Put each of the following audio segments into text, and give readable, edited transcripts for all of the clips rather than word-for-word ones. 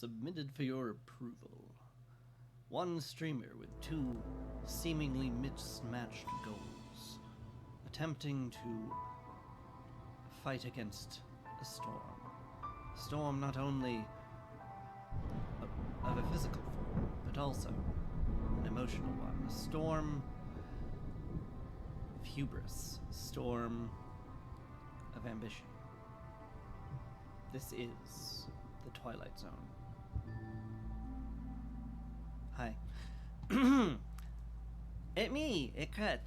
submitted for your approval. One streamer with two seemingly mismatched goals, attempting to fight against a storm. A storm not only of a physical form, but also an emotional one. A storm of hubris, a storm of ambition. This is the Twilight Zone. Hi. It's me, Kurt.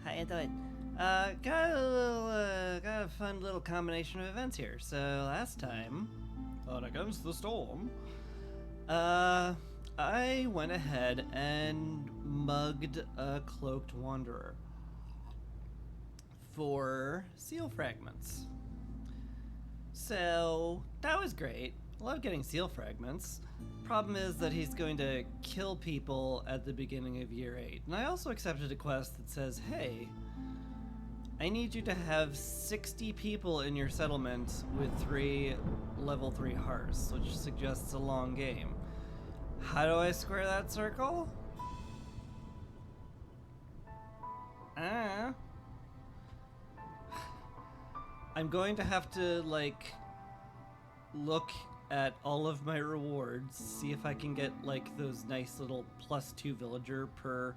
How you doing? Got a fun little combination of events here. So last time, on Against the Storm, I went ahead and mugged a cloaked wanderer for seal fragments. So that was great. I love getting seal fragments. Problem is that he's going to kill people at the beginning of year 8. And I also accepted a quest that says, hey, I need you to have 60 people in your settlement with 3 level 3 hearts, which suggests a long game. How do I square that circle? I'm going to have to, like, look at all of my rewards, see if I can get, like, those nice little +2 villager per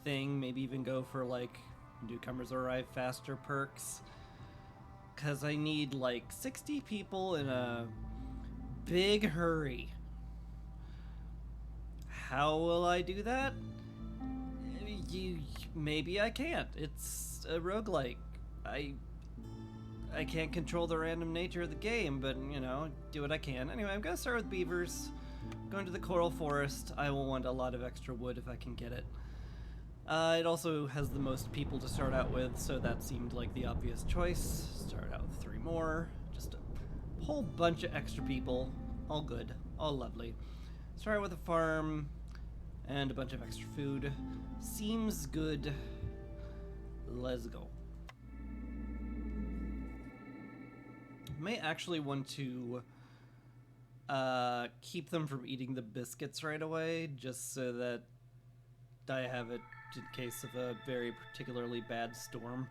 thing, maybe even go for, like, newcomers arrive faster perks. Because I need, like, 60 people in a big hurry. How will I do that? Maybe I can't. It's a roguelike. I can't control the random nature of the game, but, you know, do what I can. Anyway, I'm gonna start with beavers. Going to the coral forest. I will want a lot of extra wood if I can get it. It also has the most people to start out with, so that seemed like the obvious choice. Start out with 3 more. Just a whole bunch of extra people. All good. All lovely. Start with a farm and a bunch of extra food. Seems good. Let's go. May actually want to keep them from eating the biscuits right away, just so that I have it in case of a very particularly bad storm.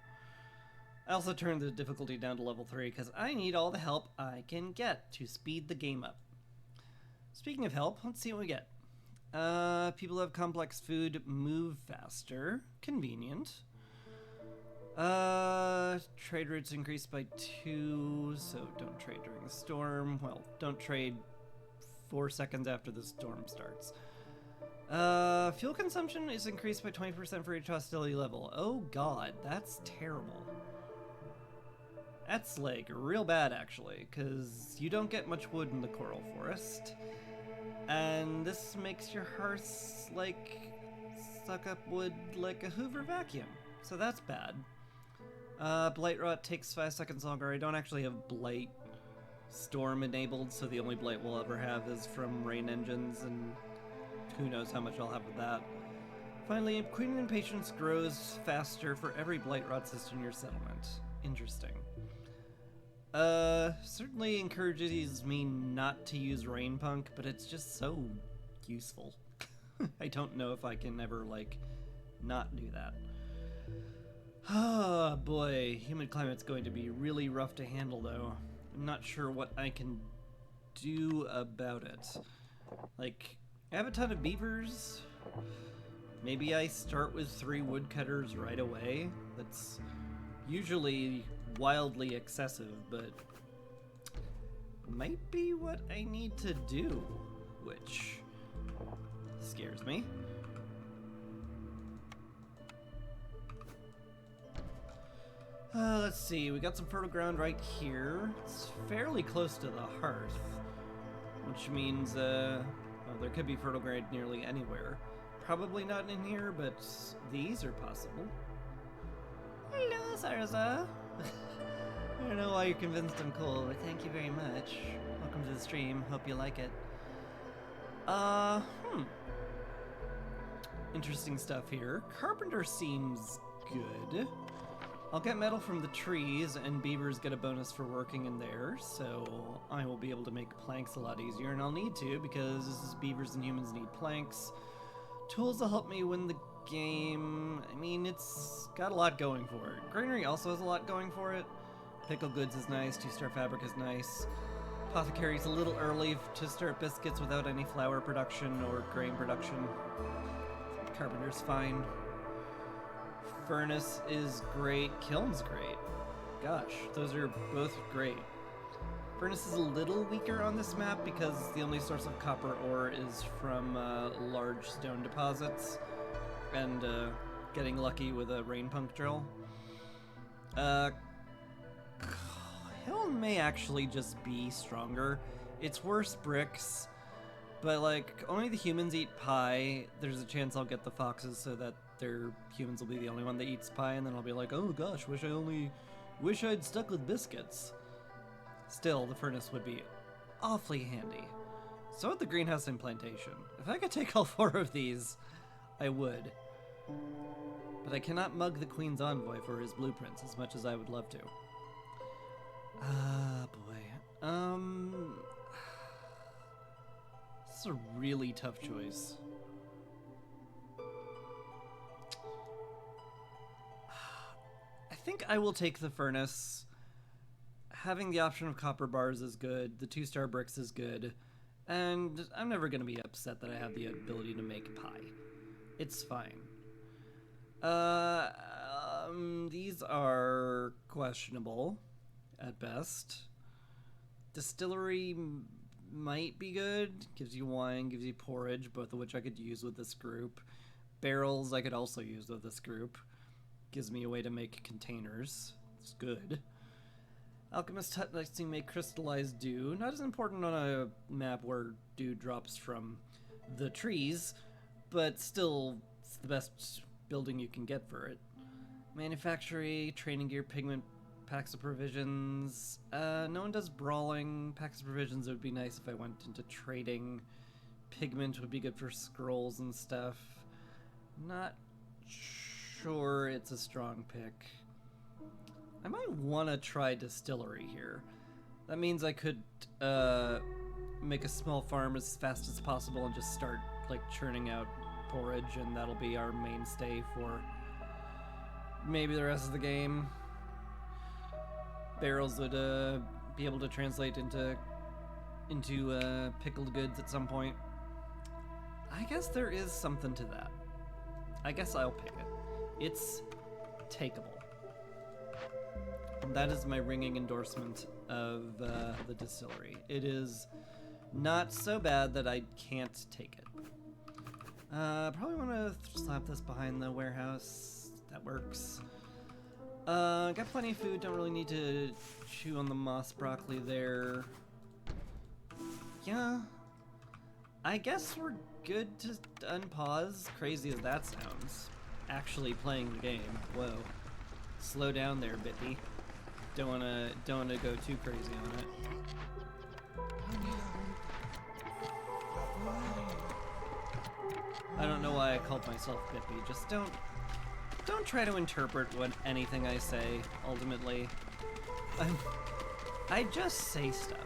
I also turned the difficulty down to level 3 because I need all the help I can get to speed the game up. Speaking of help, let's see what we get. People who have complex food move faster. Convenient. Trade routes increased by 2, so don't trade during the storm. Well, don't trade 4 seconds after the storm starts. Fuel consumption is increased by 20% for each hostility level. Oh god, that's terrible. That's, like, real bad, actually, because you don't get much wood in the coral forest. And this makes your hearths, like, suck up wood like a Hoover vacuum. So that's bad. Blight Rot takes 5 seconds longer. I don't actually have Blight Storm enabled, so the only Blight we'll ever have is from rain engines, and who knows how much I'll have with that. Finally, Queen Impatience grows faster for every Blight Rot system in your settlement. Interesting. Certainly encourages me not to use Rain Punk, but it's just so useful. I don't know if I can ever, like, not do that. Oh boy, humid climate's going to be really rough to handle, though. I'm not sure what I can do about it. Like, I have a ton of beavers. Maybe I start with 3 woodcutters right away. That's usually wildly excessive, but might be what I need to do, which scares me. Let's see, we got some fertile ground right here. It's fairly close to the hearth, which means, well, there could be fertile ground nearly anywhere. Probably not in here, but these are possible. Hello, Sarza. I don't know why you're convinced I'm cool, but thank you very much. Welcome to the stream, hope you like it. Interesting stuff here. Carpenter seems good. I'll get metal from the trees, and beavers get a bonus for working in there, so I will be able to make planks a lot easier, and I'll need to, because beavers and humans need planks. Tools will help me win the game. I mean, it's got a lot going for it. Granary also has a lot going for it. Pickle goods is nice, 2-star fabric is nice. Apothecary's a little early to start biscuits without any flour production or grain production. Carpenter's fine. Furnace is great. Kiln's great. Gosh, those are both great. Furnace is a little weaker on this map because the only source of copper ore is from large stone deposits and getting lucky with a rain punk drill. Kiln may actually just be stronger. It's worse bricks, but like only the humans eat pie. There's a chance I'll get the foxes so that their humans will be the only one that eats pie, and then I'll be like, oh gosh, wish I'd stuck with biscuits. Still, the furnace would be awfully handy. So would the greenhouse and plantation. If I could take all 4 of these, I would. But I cannot mug the Queen's Envoy for his blueprints as much as I would love to. Ah, boy. This is a really tough choice. I think I will take the furnace. Having the option of copper bars is good, the 2-star bricks is good, and I'm never going to be upset that I have the ability to make pie. It's fine. These are questionable, at best. Distillery might be good, gives you wine, gives you porridge, both of which I could use with this group. Barrels I could also use with this group. Gives me a way to make containers. It's good. Alchemist Hut lets you make crystallized dew. Not as important on a map where dew drops from the trees, but still it's the best building you can get for it. Manufactory, training gear, pigment, packs of provisions. No one does brawling. Packs of provisions, it would be nice if I went into trading. Pigment would be good for scrolls and stuff. Not sure it's a strong pick. I might want to try distillery here. That means I could make a small farm as fast as possible and just start like churning out porridge, and that'll be our mainstay for maybe the rest of the game. Barrels would be able to translate into pickled goods at some point. I guess there is something to that. I guess I'll pick it. It's takeable. That is my ringing endorsement of the distillery. It is not so bad that I can't take it. Probably want to slap this behind the warehouse. That works. Got plenty of food. Don't really need to chew on the moss broccoli there. Yeah. I guess we're good to unpause. Crazy as that sounds. Actually playing the game. Whoa. Slow down there, Bitty. Don't wanna go too crazy on it. I don't know why I called myself Bippy. Just don't try to interpret what anything I say. Ultimately, I just say stuff.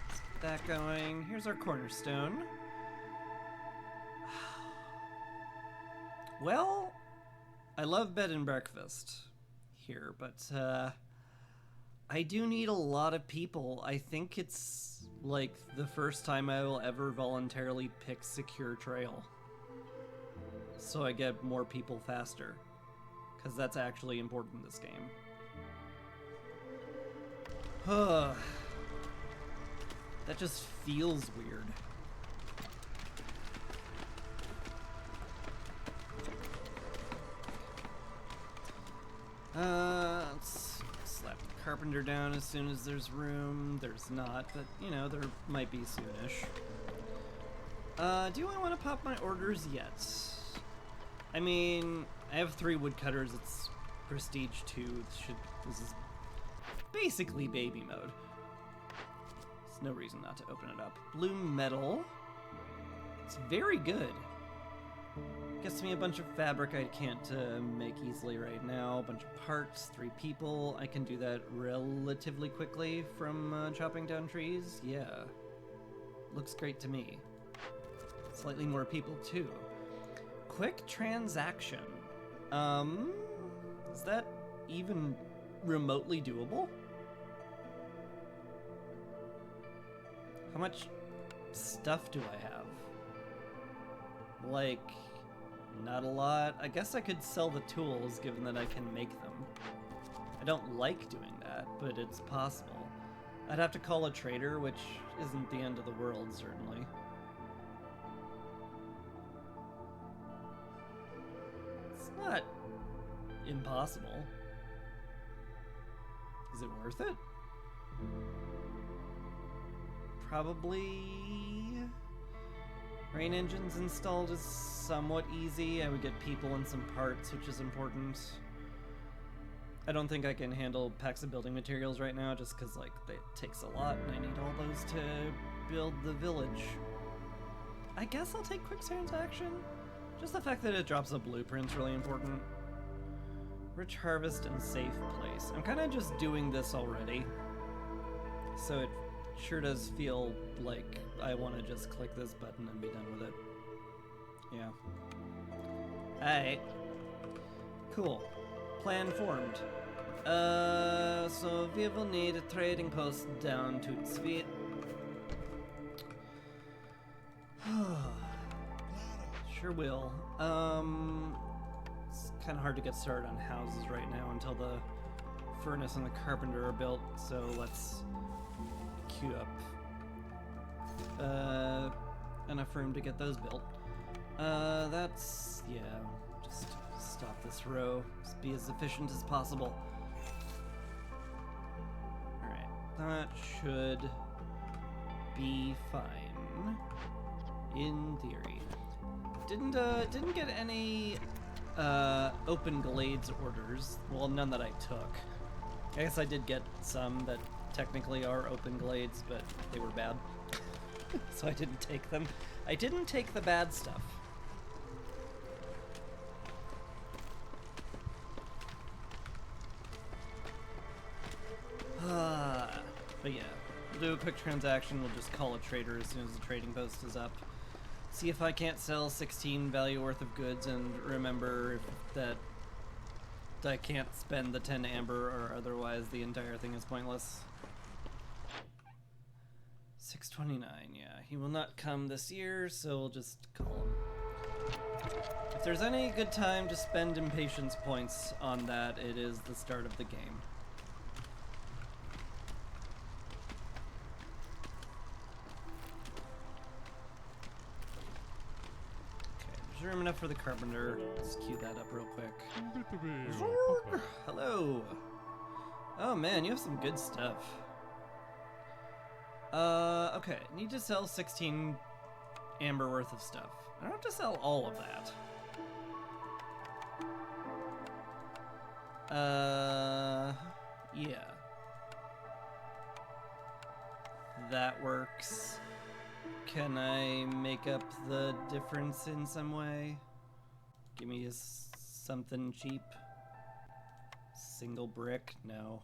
Let's get that going. Here's our cornerstone. Well, I love bed and breakfast here, but I do need a lot of people. I think it's like the first time I will ever voluntarily pick secure trail, so I get more people faster, because that's actually important in this game. That just feels weird. Let's slap the carpenter down as soon as there's room. There's not, but you know, there might be soonish. Do I want to pop my orders yet? I mean, I have 3 woodcutters. It's prestige 2. This is basically baby mode. There's no reason not to open it up. Blue metal. It's very good. Gets me a bunch of fabric I can't make easily right now. A bunch of parts, 3 people. I can do that relatively quickly from chopping down trees. Yeah. Looks great to me. Slightly more people too. Quick transaction. Is that even remotely doable? How much stuff do I have? Like, not a lot. I guess I could sell the tools given that I can make them. I don't like doing that, but it's possible. I'd have to call a trader, which isn't the end of the world, certainly. It's not impossible. Is it worth it? Probably. Rain engines installed is somewhat easy. I would get people and some parts, which is important. I don't think I can handle packs of building materials right now, just because like it takes a lot, and I need all those to build the village. I guess I'll take quick transaction. Just the fact that it drops a blueprint's really important. Rich harvest and safe place. I'm kind of just doing this already, so it sure does feel like I want to just click this button and be done with it. Yeah. Alright. Cool. Plan formed. So we will need a trading post down to Tsvit. Sure will. It's kind of hard to get started on houses right now until the furnace and the carpenter are built, so let's queue up enough room to get those built. That's, yeah, just stop this row, just be as efficient as possible. Alright, that should be fine, in theory. Didn't get any open glades orders, well, none that I took. I guess I did get some that technically are open glades, but they were bad. So I didn't take them. I didn't take the bad stuff. But yeah, we'll do a quick transaction. We'll just call a trader as soon as the trading post is up. See if I can't sell 16 value worth of goods, and remember that I can't spend the 10 amber, or otherwise the entire thing is pointless. 629, yeah. He will not come this year, so we'll just call him. If there's any good time to spend impatience points on that, it is the start of the game. Okay, there's room enough for the carpenter. Let's queue that up real quick. Zorg! Hello! Oh man, you have some good stuff. Okay, need to sell 16 amber worth of stuff. I don't have to sell all of that. Yeah. That works. Can I make up the difference in some way? Give me something cheap. Single brick? No.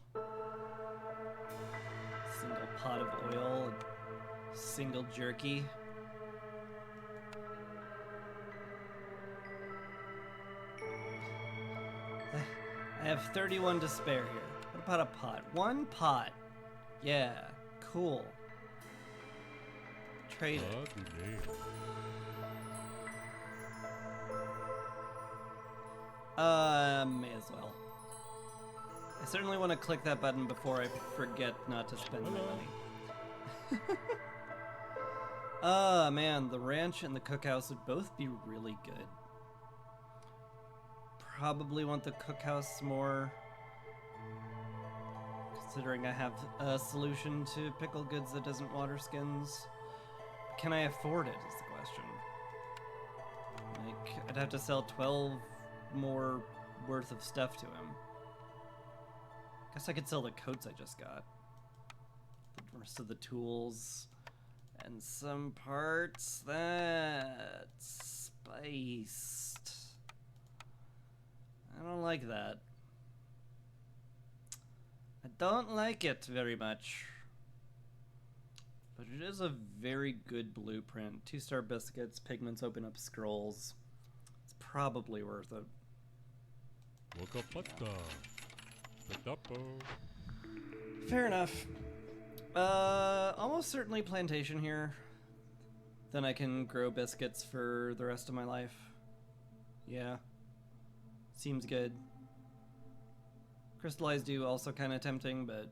Single pot of oil and single jerky. I have 31 to spare here. What about a pot? One pot. Yeah, cool. Trade it. May as well. I certainly want to click that button before I forget not to spend my money. Man, the ranch and the cookhouse would both be really good. Probably want the cookhouse more, considering I have a solution to pickle goods that doesn't water skins. Can I afford it is the question. Like, I'd have to sell 12 more worth of stuff to him. Guess I could sell the coats I just got. The rest of the tools and some parts. That's spiced. I don't like that. I don't like it very much. But it is a very good blueprint. 2-star biscuits, pigments open up scrolls. It's probably worth it. Fair enough. Almost certainly plantation here. Then I can grow biscuits for the rest of my life. Yeah. Seems good. Crystallized dew also kind of tempting, but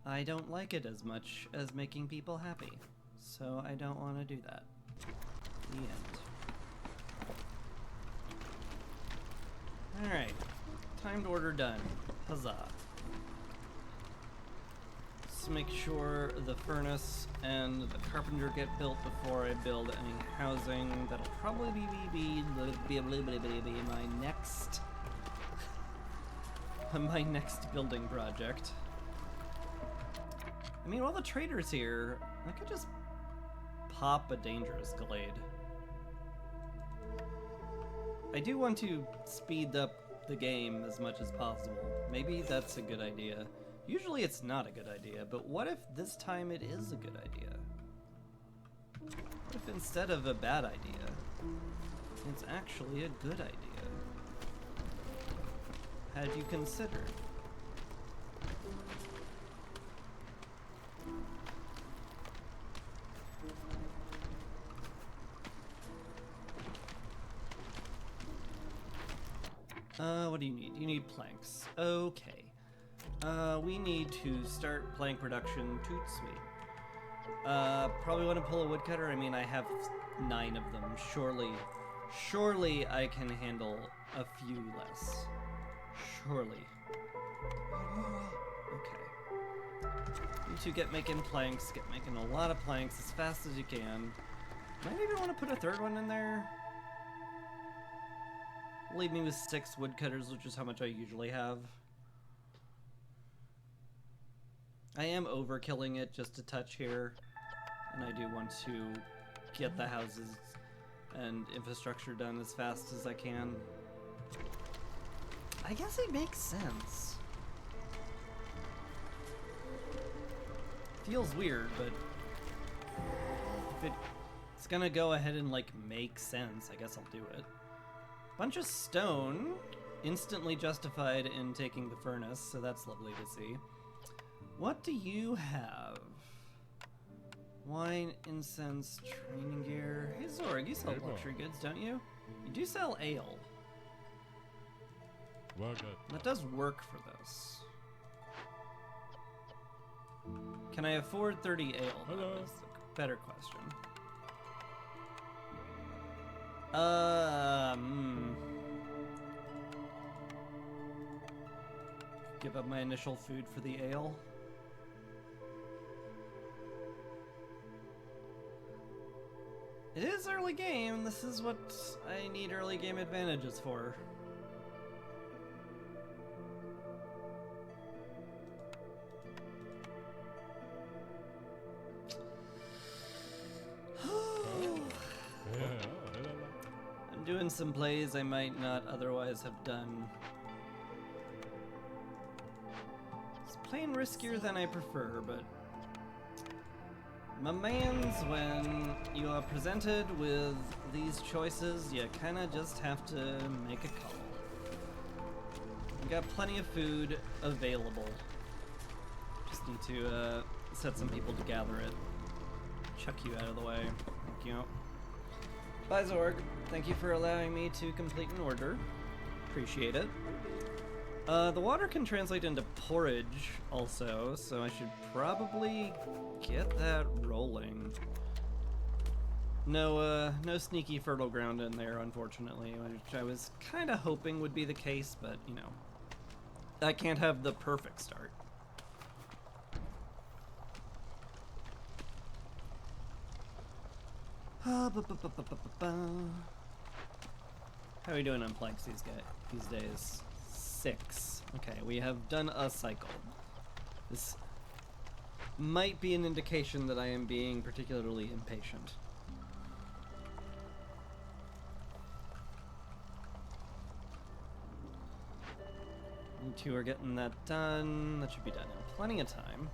I don't like it as much as making people happy. So I don't want to do that. The end. Alright. Timed order done. Huzzah. Let's make sure the furnace and the carpenter get built before I build any housing. That'll probably be my next my next building project. I mean, while the trader's here, I could just pop a dangerous glade. I do want to speed up the game as much as possible. Maybe that's a good idea. Usually it's not a good idea, but what if this time it is a good idea? What if instead of a bad idea, it's actually a good idea? Had you considered? What do you need? You need planks. Okay. We need to start plank production. Toot sweet. Probably want to pull a woodcutter. I mean, I have 9 of them. Surely I can handle a few less. Surely. Okay. You two get making planks. Get making a lot of planks as fast as you can. Might even want to put a 3rd one in there. Leave me with 6 woodcutters, which is how much I usually have. I am overkilling it just a touch here, and I do want to get the houses and infrastructure done as fast as I can. I guess it makes sense. Feels weird, but if it's gonna go ahead and like make sense, I guess I'll do it. Bunch of stone, instantly justified in taking the furnace, so that's lovely to see. What do you have? Wine, incense, training gear. Hey Zorg, you sell luxury goods, don't you? You do sell ale. That does work for this. Can I afford 30 ale? Hello. That's a better question. Give up my initial food for the ale. It is early game. This is what I need early game advantages for. I'm doing some plays I might not otherwise have done. It's playing riskier than I prefer, but my mans, when you are presented with these choices, you kinda just have to make a call. We got plenty of food available. Just need to set some people to gather it. Chuck you out of the way. Thank you. Bye, Zorg. Thank you for allowing me to complete an order. Appreciate it. The water can translate into porridge also, so I should probably get that rolling. No sneaky fertile ground in there, unfortunately, which I was kind of hoping would be the case, but, you know, I can't have the perfect start. How are we doing on planks these days? 6. Okay, we have done a cycle. This might be an indication that I am being particularly impatient. 2 are getting that done. That should be done in plenty of time.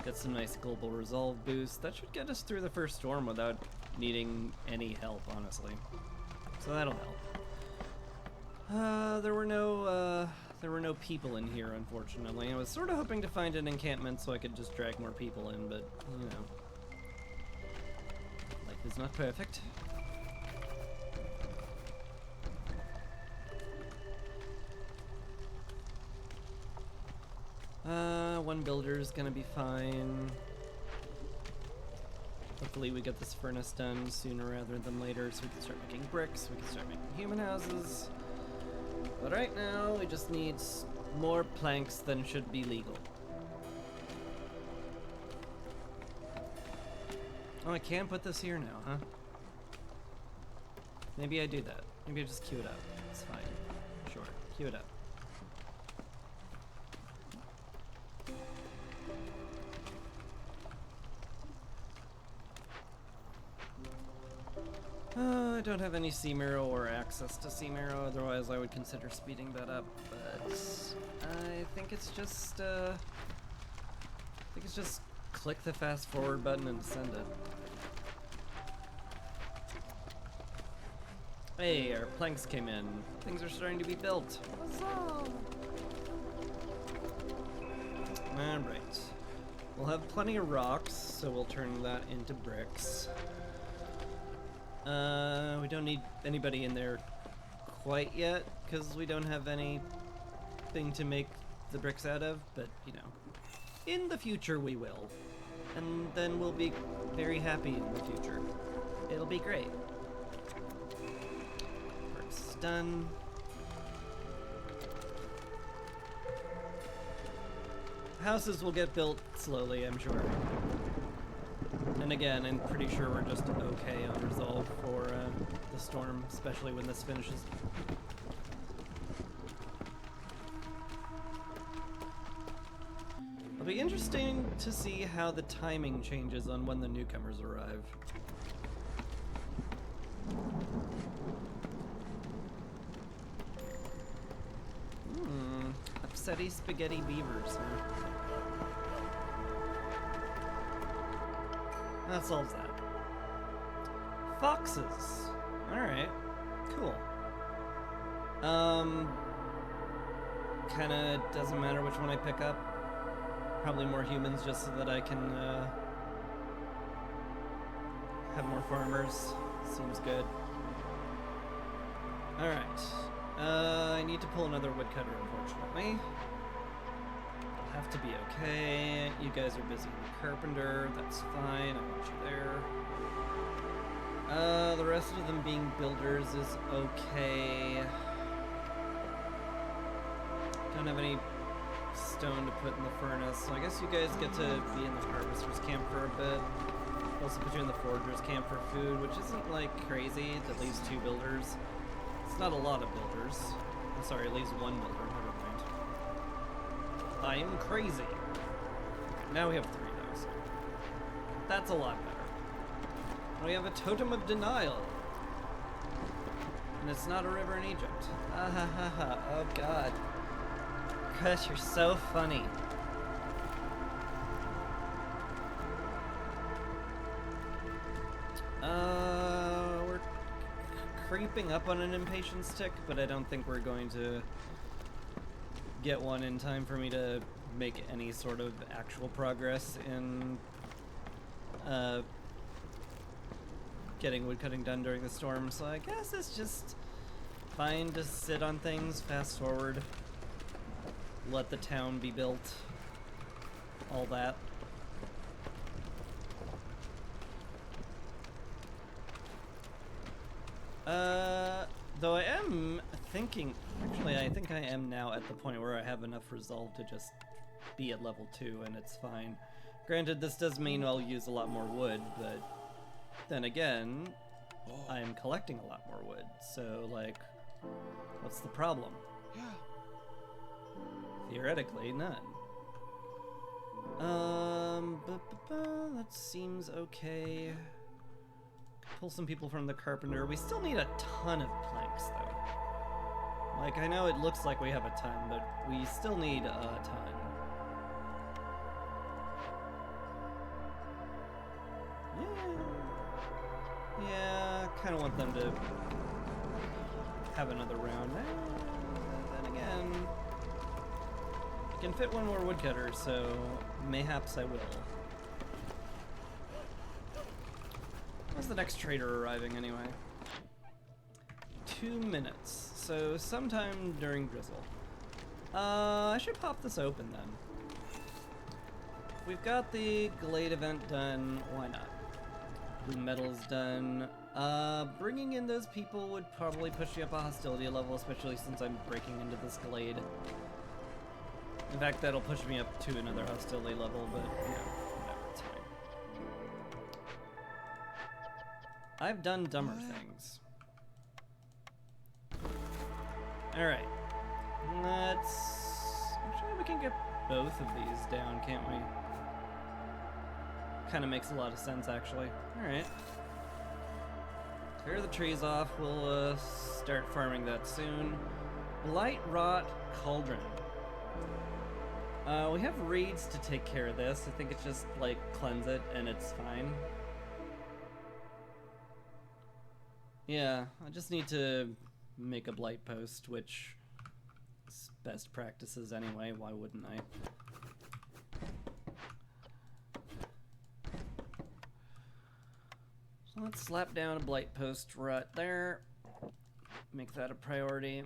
Get some nice global resolve boost. That should get us through the first storm without needing any help, honestly. So that'll help. There were no people in here, unfortunately. I was sort of hoping to find an encampment so I could just drag more people in, but you know, life is not perfect. One builder's gonna be fine. Hopefully we get this furnace done sooner rather than later so we can start making bricks, we can start making human houses. But right now, we just need more planks than should be legal. Oh, I can put this here now, huh? Maybe I do that. Maybe I just queue it up. It's fine. Sure, queue it up. I don't have any C-Marrow or access to C-Marrow, otherwise I would consider speeding that up, but I think it's just, click the fast forward button and send it. Hey, our planks came in. Things are starting to be built. Alright. We'll have plenty of rocks, so we'll turn that into bricks. We don't need anybody in there quite yet, because we don't have anything to make the bricks out of, but, you know, in the future we will. And then we'll be very happy in the future. It'll be great. Bricks done. Houses will get built slowly, I'm sure. And again, I'm pretty sure we're just okay on resolve for the storm, especially when this finishes. It'll be interesting to see how the timing changes on when the newcomers arrive. Upsetty spaghetti beavers, huh? That solves that. Foxes. Alright. Cool. Kinda doesn't matter which one I pick up. Probably more humans just so that I can have more farmers. Seems good. Alright. I need to pull another woodcutter, unfortunately. Have to be okay. You guys are busy in the carpenter. That's fine. I want you there. The rest of them being builders is okay. Don't have any stone to put in the furnace, so I guess you guys get to be in the harvester's camp for a bit. Also put you in the forager's camp for food, which isn't like crazy. That leaves 2 builders. It's not a lot of builders. I'm sorry, it leaves 1 builder. I am crazy. Now we have 3 though, so that's a lot better. We have a totem of denial. And it's not a river in Egypt. Ah ha ha ha. Oh god. Chris, you're so funny. We're creeping up on an impatience tick, but I don't think we're going to get one in time for me to make any sort of actual progress in getting woodcutting done during the storm, so I guess it's just fine to sit on things, fast forward, let the town be built, all that. Though I am thinking, actually I think I am now at the point where I have enough resolve to just be at level 2 and it's fine. Granted, this does mean I'll use a lot more wood, but then again, I'm collecting a lot more wood, so like, what's the problem? Yeah. Theoretically, none. That seems okay. Pull some people from the carpenter. We still need a ton of planks, though. Like, I know it looks like we have a ton, but we still need a ton. Yeah, kind of want them to have another round. Then again, I can fit one more woodcutter, so mayhaps I will. When's the next trader arriving anyway? 2 minutes, so sometime during drizzle. I should pop this open then. We've got the Glade event done, why not? Blue metal's done. Bringing in those people would probably push you up a hostility level, especially since I'm breaking into this Glade. In fact, that'll push me up to another hostility level, but, you know, whatever, it's fine. I've done dumber things. Alright. Actually, we can get both of these down, can't we? Kind of makes a lot of sense, actually. Alright. Clear the trees off. We'll start farming that soon. Blight Rot Cauldron. We have reeds to take care of this. I think it's just, like, cleanse it and it's fine. Yeah, I just need to make a blight post, which is best practices anyway. Why wouldn't I? So let's slap down a blight post right there. Make that a priority.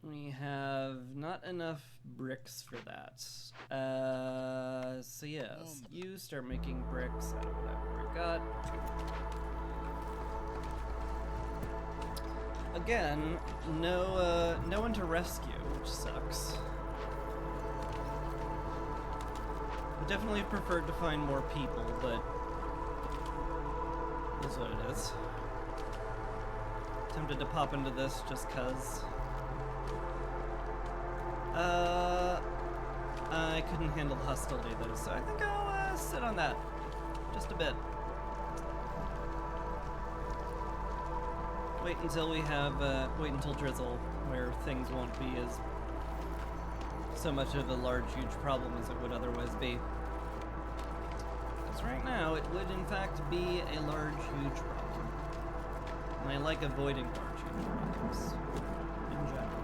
We have not enough bricks for that. So yes, you start making bricks out of whatever we got. Again, no one to rescue, which sucks. Would definitely have preferred to find more people, but it is what it is. Tempted to pop into this just cause. I couldn't handle the hostility though, so I think I'll sit on that just a bit. Wait until we have, wait until drizzle, where things won't be as so much of a large, huge problem as it would otherwise be. Because right now, it would in fact be a large, huge problem. And I like avoiding large, huge problems in general.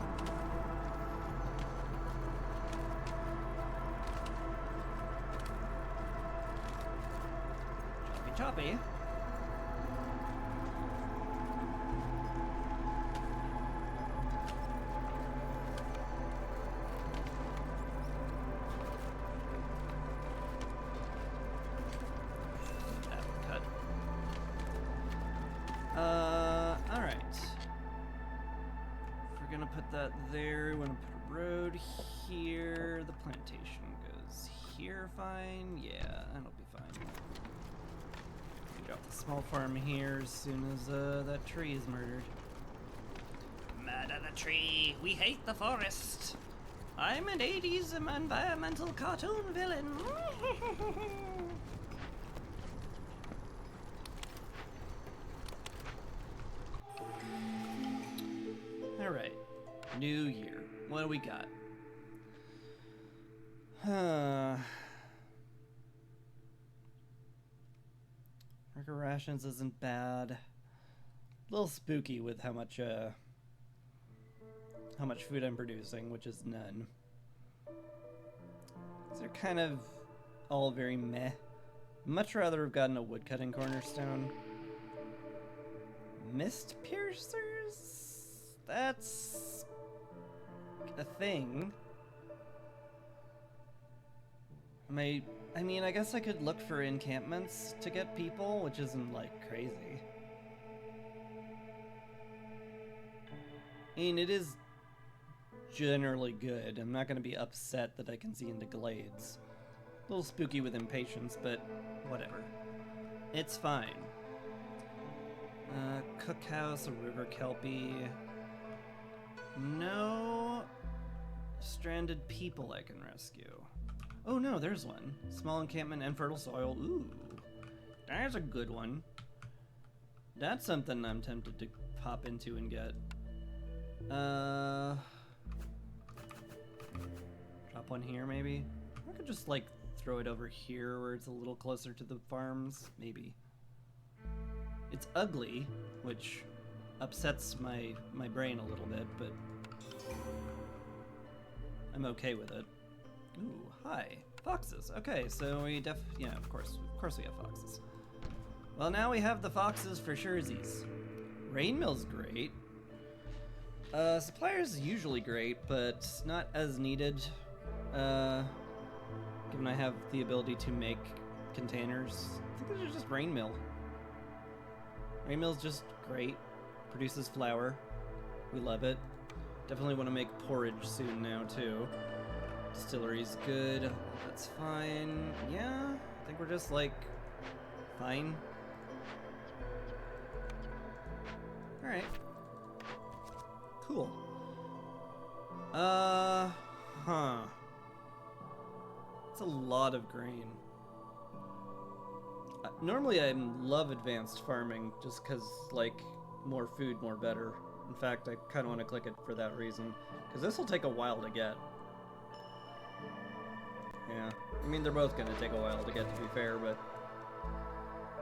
Choppy choppy. That there. We want to put a road here. The plantation goes here, fine. Yeah, that'll be fine. We got the small farm here as soon as that tree is murdered. Murder the tree. We hate the forest. I'm an 80s environmental cartoon villain. All right. New year. What do we got? Worker rations isn't bad. A little spooky with how much food I'm producing, which is none. These are kind of all very meh. Much rather have gotten a woodcutting cornerstone. Mist piercers? That's a thing. I mean, I guess I could look for encampments to get people, which isn't, like, crazy. I mean, it is generally good. I'm not gonna be upset that I can see into glades. A little spooky with impatience, but whatever. It's fine. Cookhouse, a river kelpie. No stranded people I can rescue. Oh no, there's one. Small encampment and fertile soil. Ooh, that's a good one. That's something I'm tempted to pop into and get. Drop one here, maybe? I could just, like, throw it over here where it's a little closer to the farms, maybe. It's ugly, which upsets my brain a little bit, but I'm okay with it. Ooh, hi. Foxes. Okay, so we yeah, of course we have foxes. Well, now we have the foxes for surezies. Rainmill's great. Supplier's usually great, but not as needed. Given I have the ability to make containers. I think there's just Rainmill. Rainmill's just great. Produces flour. We love it. Definitely want to make porridge soon now, too. Distillery's good. That's fine. Yeah, I think we're just, like, fine. Alright. Cool. Huh. It's a lot of grain. Normally I love advanced farming just because, like, more food, more better. In fact, I kind of want to click it for that reason. Because this will take a while to get. Yeah. I mean, they're both going to take a while to get, to be fair, but...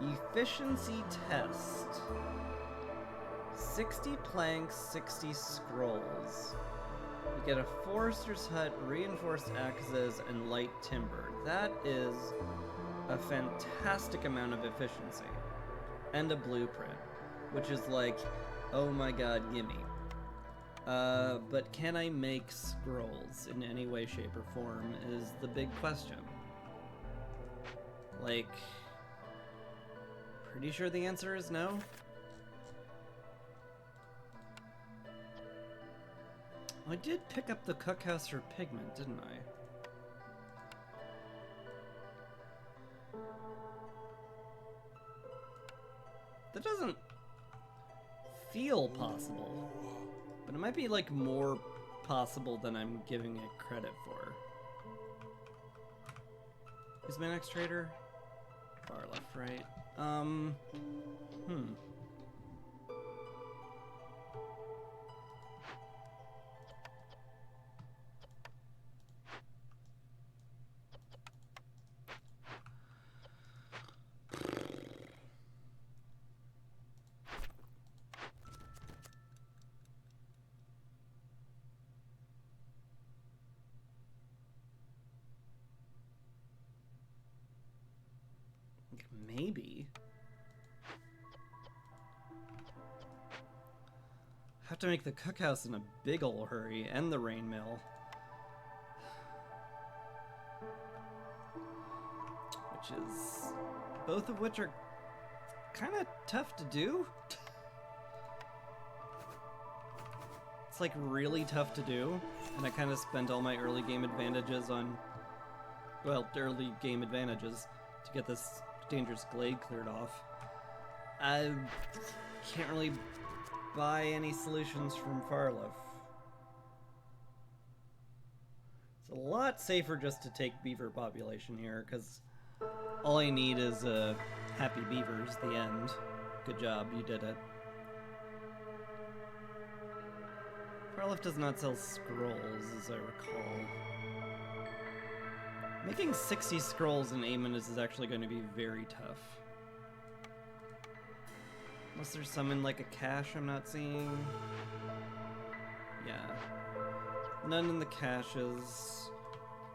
Efficiency test. 60 planks, 60 scrolls. You get a forester's hut, reinforced axes, and light timber. That is a fantastic amount of efficiency. And a blueprint, which is like, oh my god, gimme. But can I make scrolls in any way, shape, or form is the big question. Like, pretty sure the answer is no. I did pick up the cookhouse for pigment, didn't I? That doesn't feel possible, but it might be like more possible than I'm giving it credit for. Who's my next trader? Far left, right. Maybe. Have to make the cookhouse in a big ol' hurry, and the rain mill. Which is... both of which are kind of tough to do. It's like really tough to do, and I kind of spent all my early game advantages on... well, early game advantages to get this dangerous glade cleared off. I can't really buy any solutions from Farliff. It's a lot safer just to take beaver population here, because all I need is happy beavers, the end. Good job, you did it. Farliff does not sell scrolls, as I recall. Making 60 scrolls in 8 minutes is actually going to be very tough. Unless there's some in like a cache I'm not seeing. Yeah. None in the caches.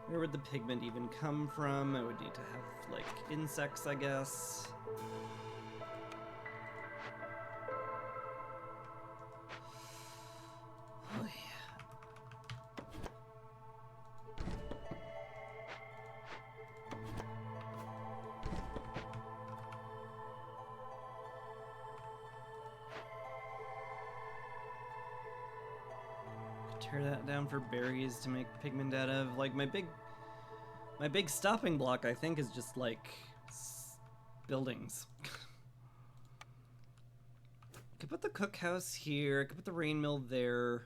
Where would the pigment even come from? I would need to have like insects, I guess. Oh yeah. Tear that down for berries to make pigment out of. Like my big stopping block, I think, is just like buildings. I could put the cookhouse here. I could put the rain mill there.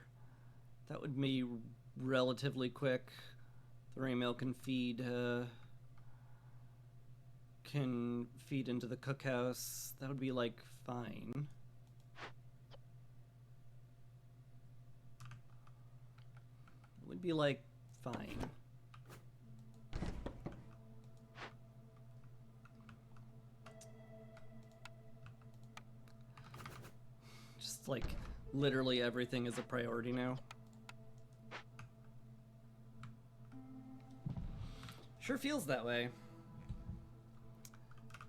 That would be relatively quick. The rain mill can feed into the cookhouse. That would be like fine. Should be like fine. Just like literally everything is a priority now. Sure feels that way.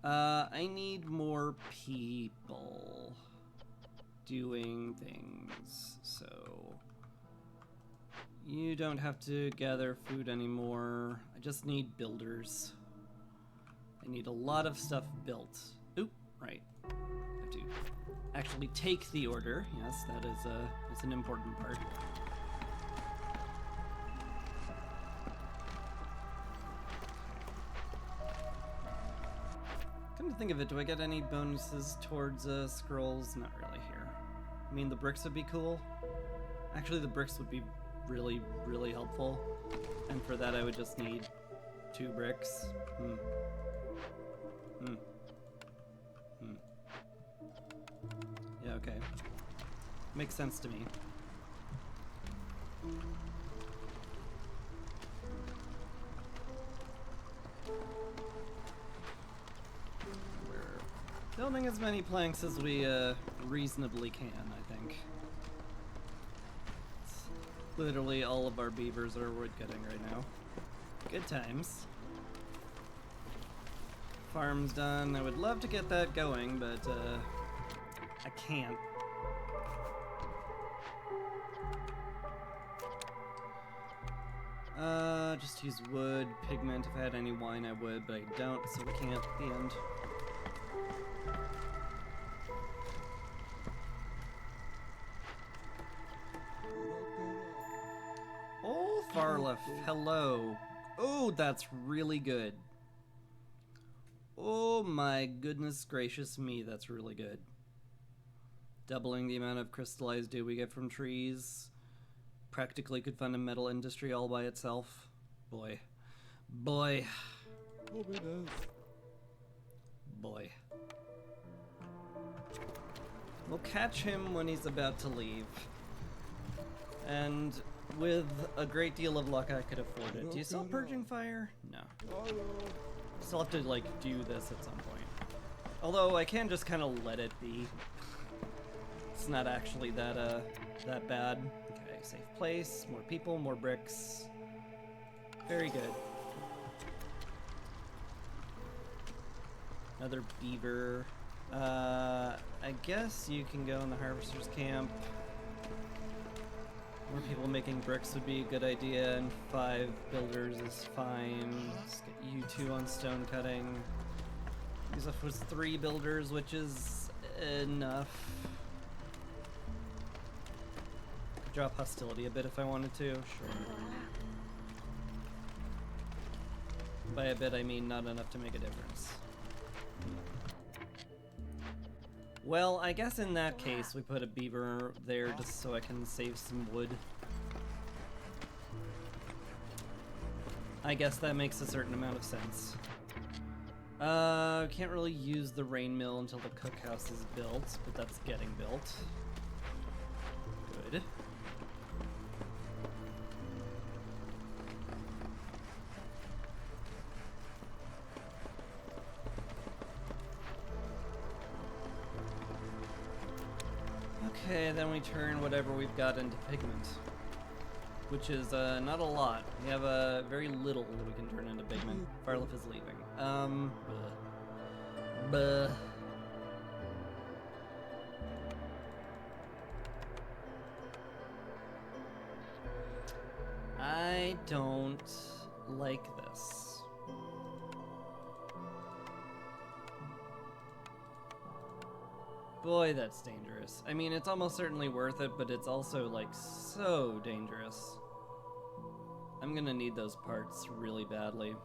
I need more people doing things, so you don't have to gather food anymore. I just need builders. I need a lot of stuff built. Oop, right. I have to actually take the order. Yes, that's an important part. Come to think of it, do I get any bonuses towards scrolls? Not really here. I mean, the bricks would be cool. Actually, the bricks would be really, really helpful. And for that, I would just need 2 bricks. Yeah, okay. Makes sense to me. Building as many planks as we reasonably can, I think. It's literally all of our beavers are wood cutting right now. Good times. Farm's done. I would love to get that going, but I can't. Just use wood, pigment. If I had any wine, I would, but I don't, so we can't at the end. Oh, Farlef, hello. Oh, that's really good. Oh my goodness gracious me, that's really good. Doubling the amount of crystallized dew we get from trees. Practically could fund a metal industry all by itself. Boy. Boy. Boy. We'll catch him when he's about to leave. And with a great deal of luck, I could afford it. Do you sell Purging Fire? No. Still have to, like, do this at some point. Although, I can just kind of let it be. It's not actually that bad. Okay, safe place, more people, more bricks. Very good. Another beaver. I guess you can go in the harvester's camp. More people making bricks would be a good idea, and 5 builders is fine. Let's get you 2 on stone cutting. Yusuf was 3 builders, which is enough. Could drop hostility a bit if I wanted to, sure. By a bit, I mean not enough to make a difference. Well, I guess in that case, we put a beaver there just so I can save some wood. I guess that makes a certain amount of sense. Can't really use the rain mill until the cookhouse is built, but that's getting built. Good. Okay, then we turn whatever we've got into pigment, which is not a lot. We have very little that we can turn into pigment. Farlef is leaving. Buh. I don't like this. Boy, that's dangerous. I mean, it's almost certainly worth it, but it's also, like, so dangerous. I'm gonna need those parts really badly.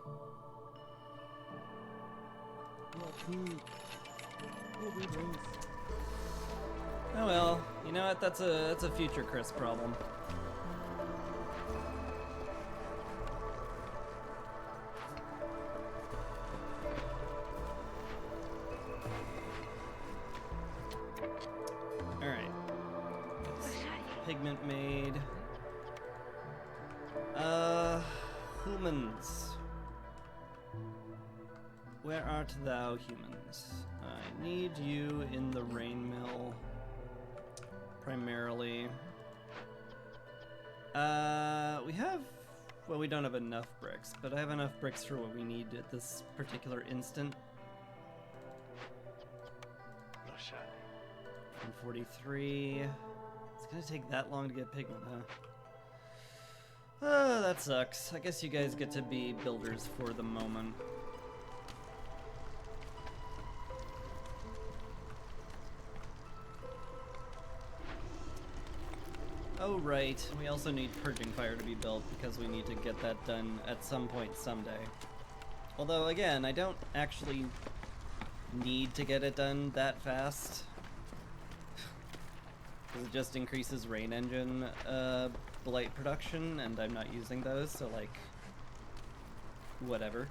Oh well, you know what? That's a future Chris problem. Alright. Pigment made. Humans. Where art thou, humans? I need you in the rain mill, primarily. We have, well, we don't have enough bricks, but I have enough bricks for what we need at this particular instant. 143. It's gonna take that long to get pigment, huh? Oh, that sucks. I guess you guys get to be builders for the moment. Oh right, we also need Purging Fire to be built because we need to get that done at some point someday. Although again, I don't actually need to get it done that fast. Because it just increases Rain Engine blight production, and I'm not using those, so like, whatever.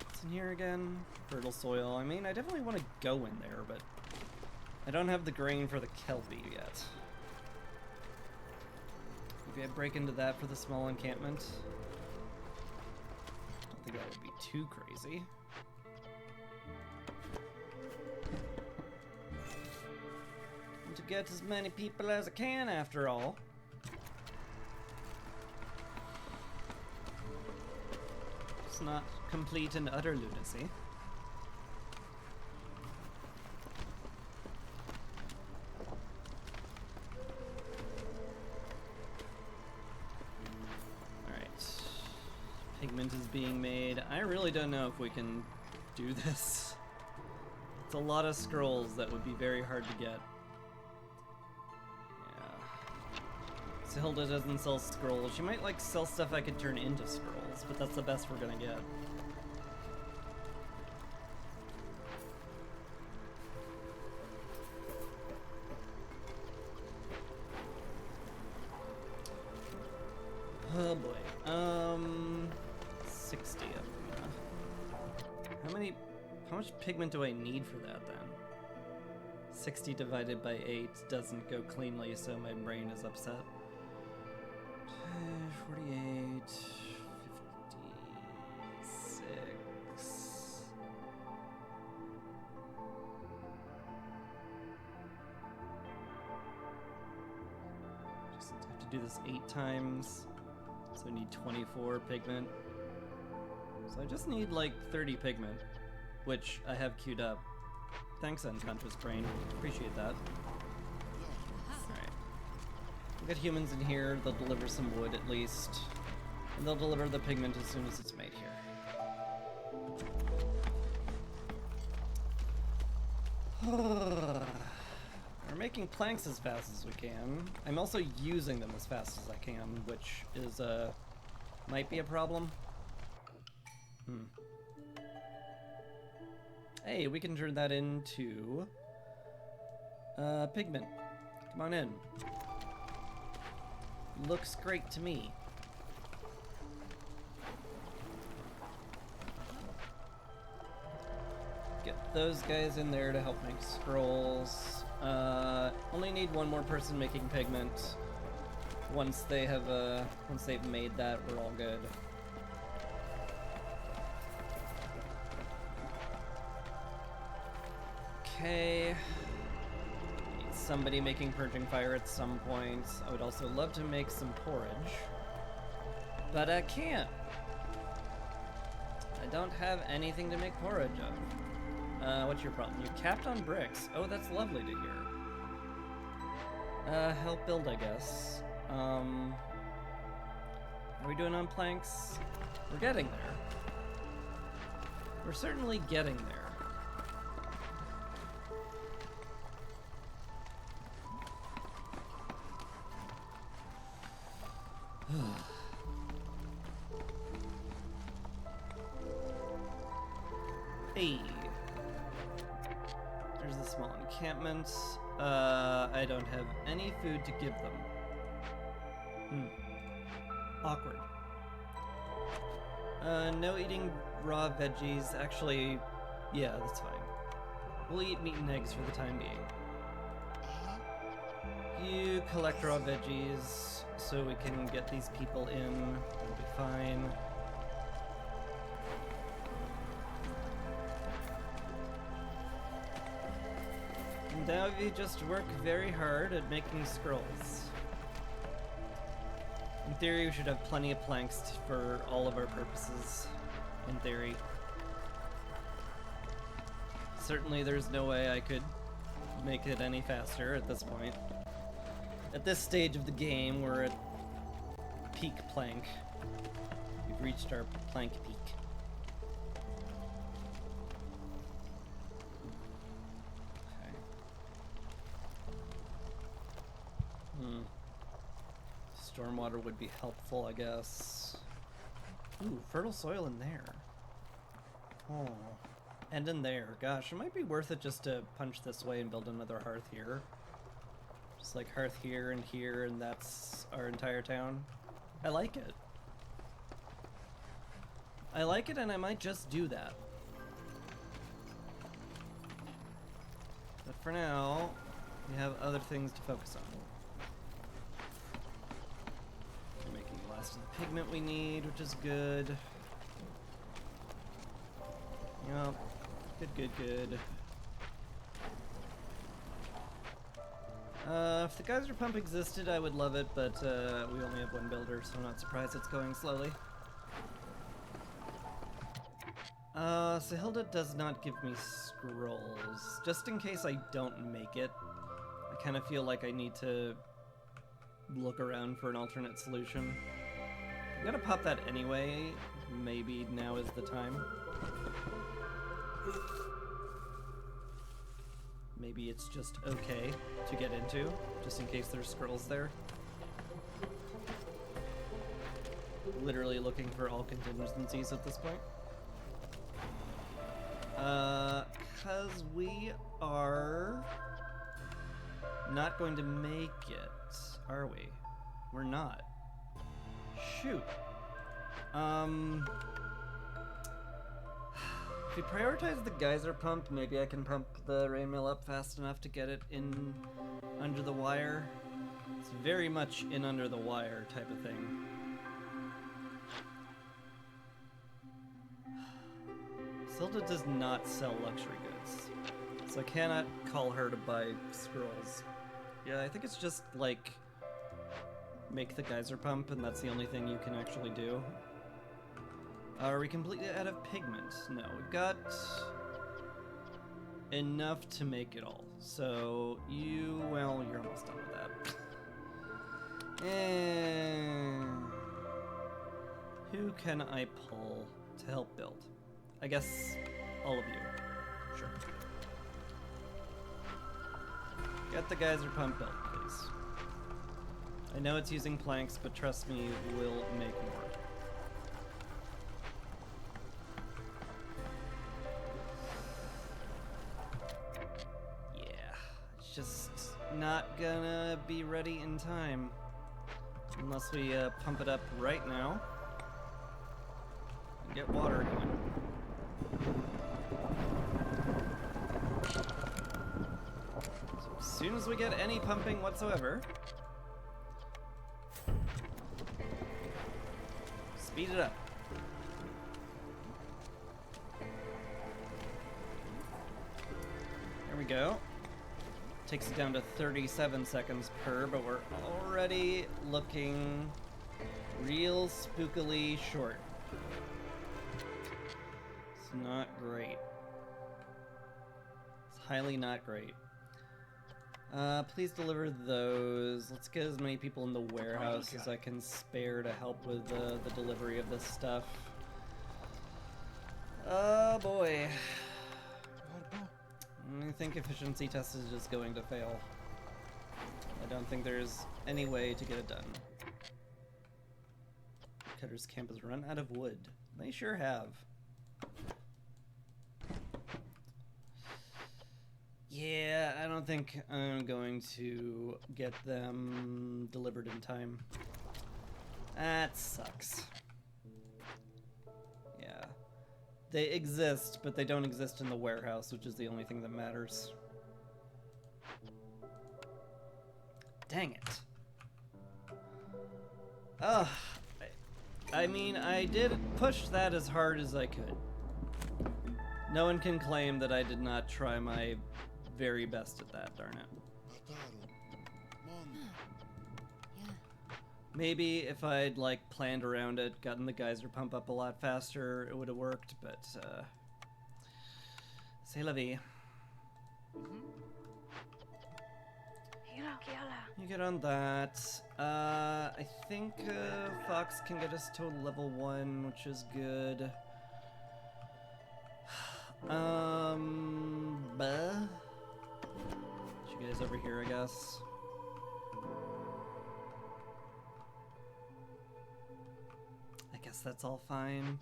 What's in here again? Fertile soil. I mean, I definitely want to go in there, but I don't have the grain for the Kelpie yet. Maybe I break into that for the small encampment. I don't think that would be too crazy. Want to get as many people as I can, after all. It's not complete and utter lunacy. Pigment is being made. I really don't know if we can do this. It's a lot of scrolls that would be very hard to get. Yeah. Zilda doesn't sell scrolls. She might like sell stuff I could turn into scrolls, but that's the best we're gonna get. Oh boy. 60 of them. How much pigment do I need for that then? 60 divided by 8 doesn't go cleanly, so my brain is upset. 48, 56. Just have to do this 8 times. So I need 24 pigment. So I just need like 30 pigment, which I have queued up. Thanks, Unconscious Brain. Appreciate that. Alright. We've got humans in here. They'll deliver some wood at least. And they'll deliver the pigment as soon as it's made here. We're making planks as fast as we can. I'm also using them as fast as I can, which is, might be a problem. Hey, we can turn that into pigment. Come on in. Looks great to me. Get those guys in there to help make scrolls. Only need one more person making pigment. Once they have once they've made that, we're all good. Okay. Need somebody making Purging Fire at some point. I would also love to make some porridge, but I can't. I don't have anything to make porridge of. What's your problem? You're capped on bricks. Oh, that's lovely to hear. Help build, I guess. Are we doing on planks? We're getting there. We're certainly getting there. Hey. There's the small encampment. I don't have any food to give them. Awkward. No eating raw veggies. Actually, yeah, that's fine. We'll eat meat and eggs for the time being. You collect raw veggies so we can get these people in. It'll be fine. And now we just work very hard at making scrolls. In theory, we should have plenty of planks for all of our purposes. In theory. Certainly there's no way I could make it any faster at this point. At this stage of the game, we're at peak plank. We've reached our plank peak. Okay. Stormwater would be helpful, I guess. Ooh, fertile soil in there. Oh. And in there. Gosh, it might be worth it just to punch this way and build another hearth here. Just like hearth here, and that's our entire town. I like it. I like it, and I might just do that. But for now, we have other things to focus on. We're making the last of the pigment we need, which is good. Yup. Good. If the geyser pump existed, I would love it, but we only have one builder, so I'm not surprised it's going slowly. Sahilda does not give me scrolls. Just in case I don't make it, I kind of feel like I need to look around for an alternate solution. I'm gonna pop that anyway. Maybe now is the time. Maybe it's just okay to get into, just in case there's scrolls there. Literally looking for all contingencies at this point. Cause we are not going to make it, are we? We're not. Shoot. If we prioritize the geyser pump, maybe I can pump the rain mill up fast enough to get it in under the wire. It's very much in under the wire type of thing. Zelda does not sell luxury goods, so I cannot call her to buy scrolls. Yeah, I think it's just like make the geyser pump, and that's the only thing you can actually do. Are we completely out of pigment? No, we've got enough to make it all. So well, you're almost done with that. And who can I pull to help build? I guess all of you. Sure. Get the geyser pump built, please. I know it's using planks, but trust me, we'll make more. Just not gonna be ready in time unless we pump it up right now and get water going. So as soon as we get any pumping whatsoever, speed it up. There we go. Takes it down to 37 seconds per, but we're already looking real spookily short. It's not great. It's highly not great. Please deliver those. Let's get as many people in the warehouse as I can spare to help with the delivery of this stuff. Oh boy. I think efficiency test is just going to fail. I don't think there's any way to get it done. Cutter's camp has run out of wood. They sure have. Yeah, I don't think I'm going to get them delivered in time. That sucks. Yeah. They exist, but they don't exist in the warehouse, which is the only thing that matters. Dang it. Ugh. I mean, I did push that as hard as I could. No one can claim that I did not try my very best at that, darn it. Maybe if I'd, like, planned around it, gotten the geyser pump up a lot faster, it would have worked, but, c'est la vie. You get on that. I think Fox can get us to level 1, which is good. You guys over here, I guess. I guess that's all fine.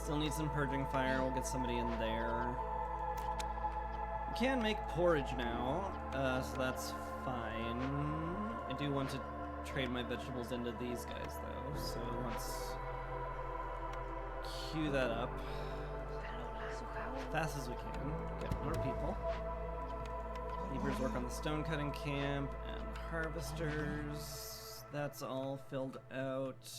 Still need some purging fire. We'll get somebody in there. We can make porridge now, so that's fine. I do want to trade my vegetables into these guys, though, so let's queue that up as fast as we can. Get more people. Beavers work on the stone cutting camp and harvesters. That's all filled out.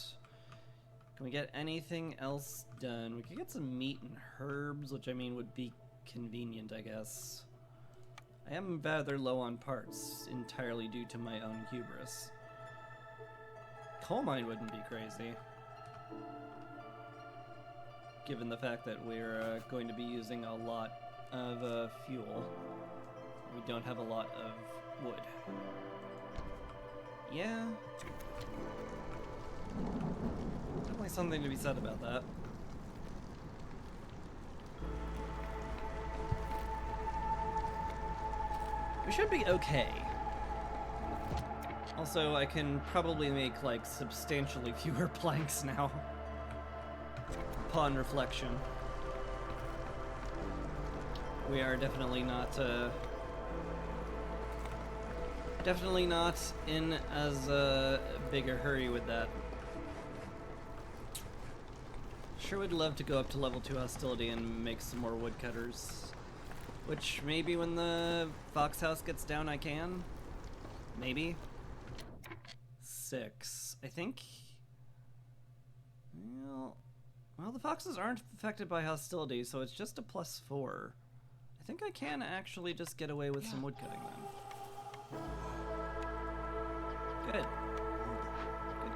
Can we get anything else done? We could get some meat and herbs, which I mean would be convenient, I guess. I am rather low on parts, entirely due to my own hubris. Coal mine wouldn't be crazy, given the fact that we're going to be using a lot of fuel. We don't have a lot of wood. Yeah. Definitely something to be said about that. We should be okay. Also, I can probably make, like, substantially fewer planks now. Upon reflection. We are definitely not in as big a hurry with that. Sure would love to go up to level 2 hostility and make some more woodcutters. Which maybe when the Fox house gets down I can? Maybe? 6. I think... Well, the foxes aren't affected by hostility, so it's just a +4. I think I can actually just get away with some woodcutting then. Good.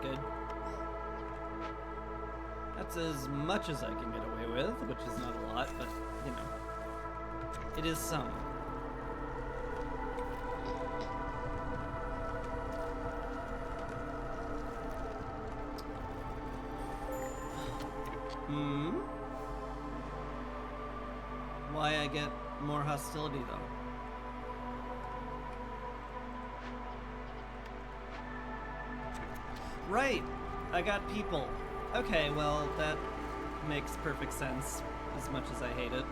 Good. That's as much as I can get away with, which is not a lot, but, you know, it is some. Why I get more hostility, though? Right! I got people. Okay, well, that makes perfect sense, as much as I hate it.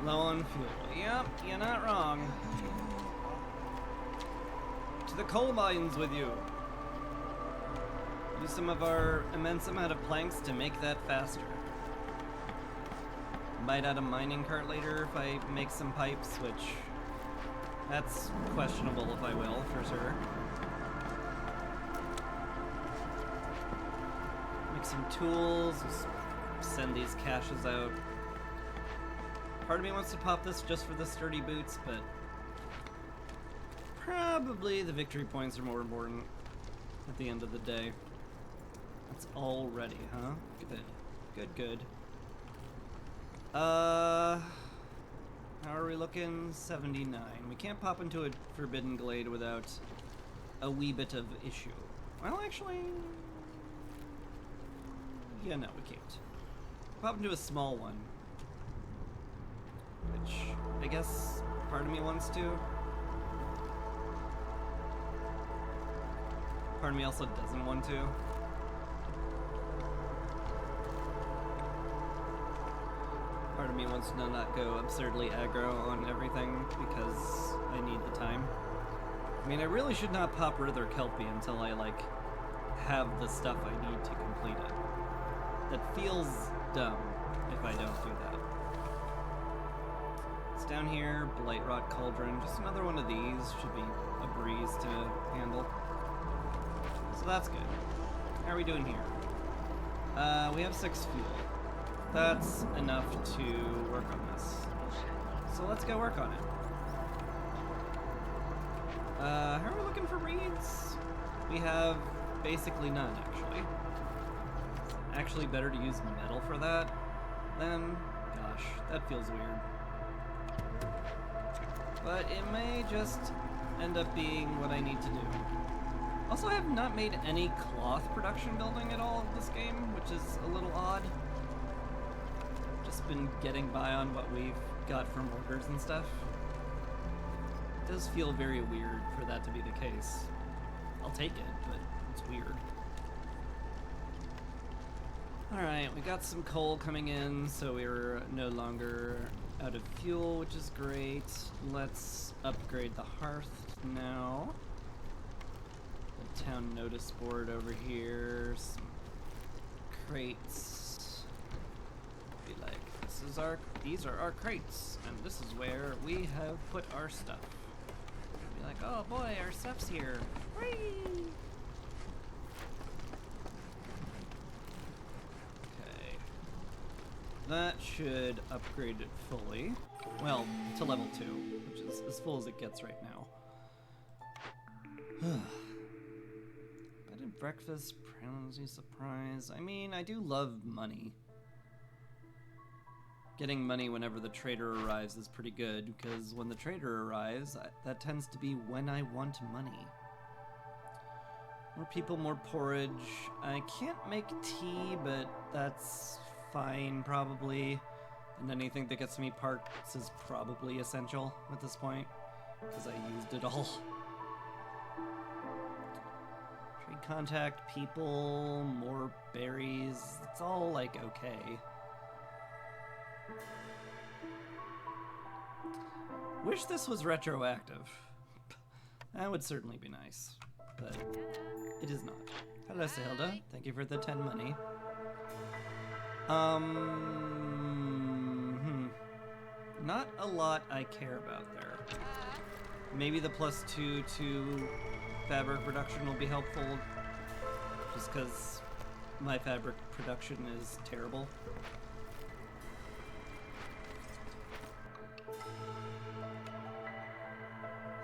Low on fuel. Yep, you're not wrong. To the coal mines with you. Use some of our immense amount of planks to make that faster. Might add a mining cart later if I make some pipes, which that's questionable if I will, for sure. Make some tools, send these caches out. Part of me wants to pop this just for the sturdy boots, but probably the victory points are more important at the end of the day. That's all ready, huh? Good. How are we looking? 79. We can't pop into a Forbidden Glade without a wee bit of issue. Well, actually... yeah, no, we can't. Pop into a small one. Which, I guess, part of me wants to. Part of me also doesn't want to. Part of me wants to not go absurdly aggro on everything because I need the time. I mean, I really should not pop Rither Kelpie until I, like, have the stuff I need to complete it. That feels dumb if I don't do that. It's down here, Blightrot Cauldron. Just another one of these. Should be a breeze to handle. So that's good. How are we doing here? We have 6 fuel. That's enough to work on this. So let's go work on it. How are we looking for reeds? We have basically none, actually. Actually better to use metal for that than... Gosh, that feels weird. But it may just end up being what I need to do. Also, I have not made any cloth production building at all in this game, which is a little odd. Just been getting by on what we've got from orders and stuff. It does feel very weird for that to be the case. I'll take it, but it's weird. Alright, we got some coal coming in, so we're no longer out of fuel, which is great. Let's upgrade the hearth now. The town notice board over here. Some crates. Be like, these are our crates, and this is where we have put our stuff. Be like, oh boy, our stuff's here. Whee! That should upgrade it fully. Well, to level 2, which is as full as it gets right now. Bed and breakfast, Pronzy surprise. I mean, I do love money. Getting money whenever the trader arrives is pretty good, because when the trader arrives, that tends to be when I want money. More people, more porridge. I can't make tea, but that's fine, probably. And anything that gets me parts is probably essential at this point, because I used it all. Trade contact, people, more berries. It's all, like, okay. Wish this was retroactive. That would certainly be nice, but it is not. Hello, Sahilda. Thank you for the 10 money. Not a lot I care about there. Maybe the +2 to fabric production will be helpful, just because my fabric production is terrible.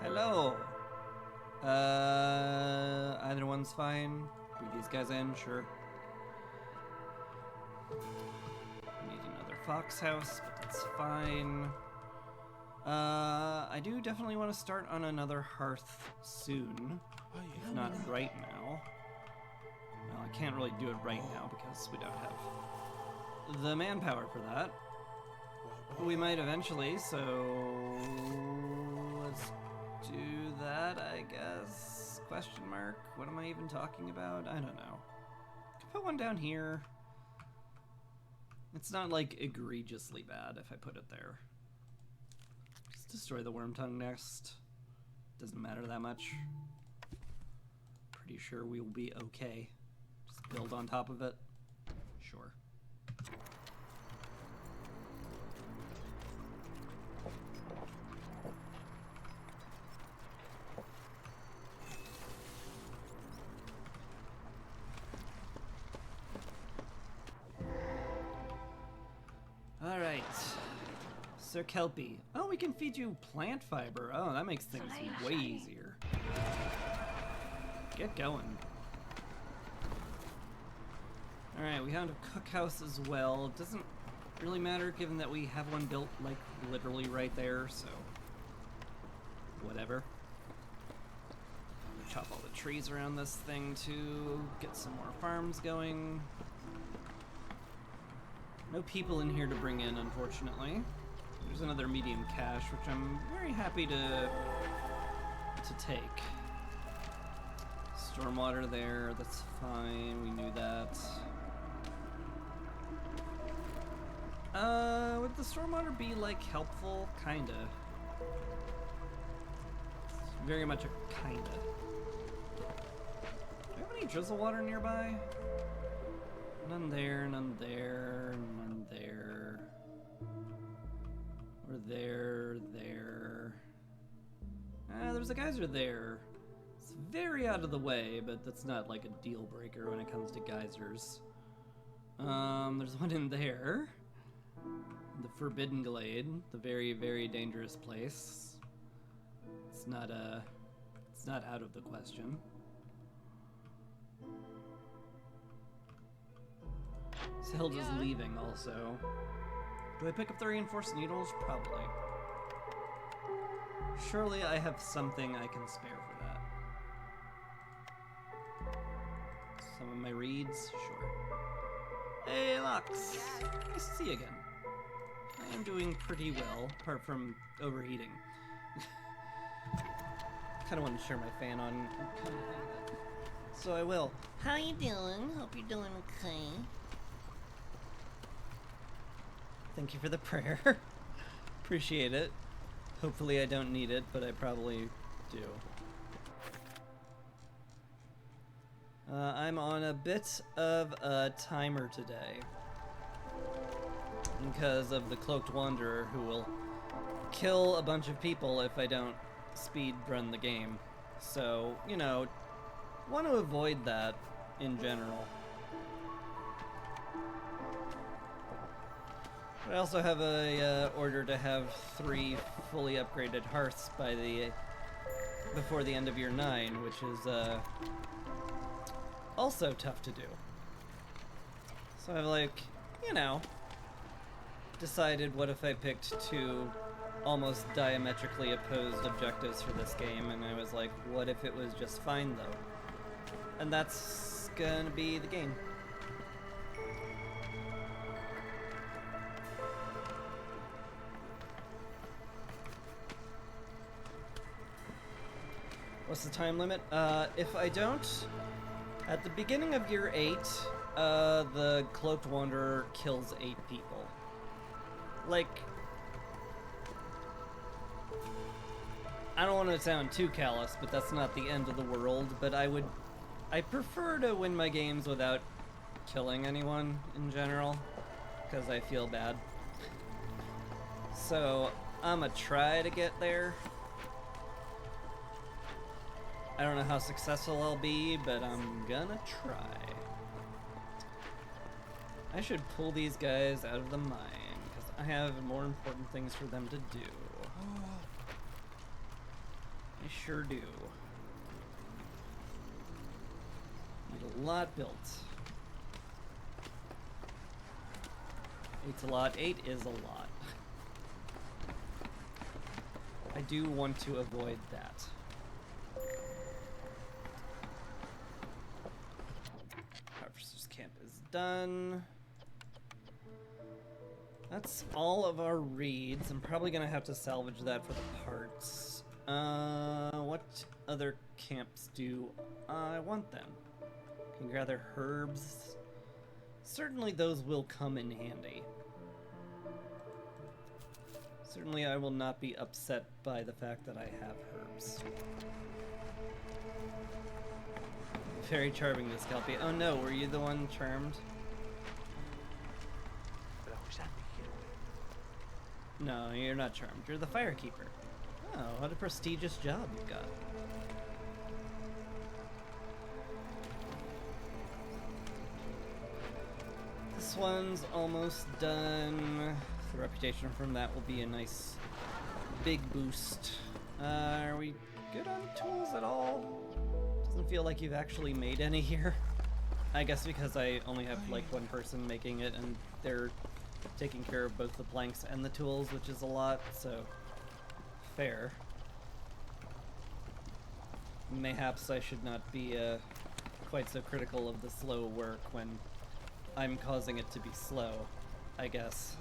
Hello! Either one's fine. Bring these guys in, sure. Need another fox house, but that's fine. I do definitely want to start on another hearth soon, if not right now. Well, I can't really do it right now because we don't have the manpower for that. But we might eventually, so let's do that, I guess. Question mark? What am I even talking about? I don't know. Could put one down here. It's not like egregiously bad if I put it there. Just destroy the Wormtongue nest. Doesn't matter that much. Pretty sure we will be okay. Just build on top of it. Sure. Alright. Sir Kelpie. Oh, we can feed you plant fiber. Oh, that makes things way easier. Get going. Alright, we have a cookhouse as well. It doesn't really matter given that we have one built, like, literally right there, so... whatever. Chop all the trees around this thing, too. Get some more farms going. No people in here to bring in, unfortunately. There's another medium cache, which I'm very happy to take. Stormwater there, that's fine, we knew that. Would the stormwater be, like, helpful? Kinda. It's very much a kinda. Do we have any drizzle water nearby? None there, none there, none there. Or there. There's a geyser there. It's very out of the way, but that's not like a deal breaker when it comes to geysers. There's one in there. The Forbidden Glade, the very, very dangerous place. It's not out of the question. Hilda's leaving also. Do I pick up the reinforced needles? Probably. Surely I have something I can spare for that. Some of my reeds? Sure. Hey, Lux! Nice to see you again. I am doing pretty well, apart from overheating. Kinda want to share my fan on... So I will. How you doing? Hope you're doing okay. Thank you for the prayer. Appreciate it. Hopefully I don't need it, but I probably do. I'm on a bit of a timer today. Because of the Cloaked Wanderer, who will kill a bunch of people if I don't speed run the game. So, you know, want to avoid that in general. I also have a order to have 3 fully upgraded hearths by before the end of year 9, which is also tough to do. So I've, like, you know, decided what if I picked 2 almost diametrically opposed objectives for this game, and I was like, what if it was just fine though? And that's gonna be the game. What's the time limit? If I don't, at the beginning of year 8, the Cloaked Wanderer kills 8 people. Like, I don't want to sound too callous, but that's not the end of the world, but I prefer to win my games without killing anyone in general, because I feel bad. So, I'ma try to get there. I don't know how successful I'll be, but I'm gonna try. I should pull these guys out of the mine, because I have more important things for them to do. I sure do. Need a lot built. 8's a lot. 8 is a lot. I do want to avoid that. Harvester's camp is done. That's all of our reeds. I'm probably gonna have to salvage that for the parts. What other camps do I want then? Can gather herbs. Certainly those will come in handy. Certainly I will not be upset by the fact that I have herbs. Very charming, this Scalpy. Oh no, were you the one charmed? No, you're not charmed. You're the Firekeeper. Oh, what a prestigious job you've got. This one's almost done. The reputation from that will be a nice big boost. Are we good on tools at all? Doesn't feel like you've actually made any here. I guess because I only have like one person making it and they're taking care of both the planks and the tools, which is a lot, so fair. Mayhaps I should not be quite so critical of the slow work when I'm causing it to be slow, I guess.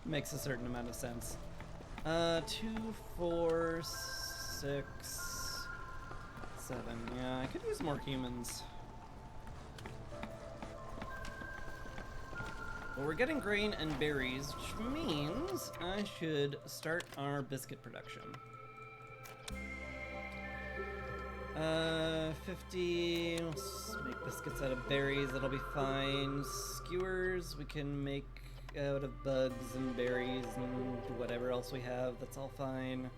Makes a certain amount of sense. 2, 4, 6, 7. Yeah, I could use more humans. Well, we're getting grain and berries, which means I should start our biscuit production. 50, let's make biscuits out of berries, that'll be fine. Skewers we can make out of bugs and berries and whatever else we have, that's all fine.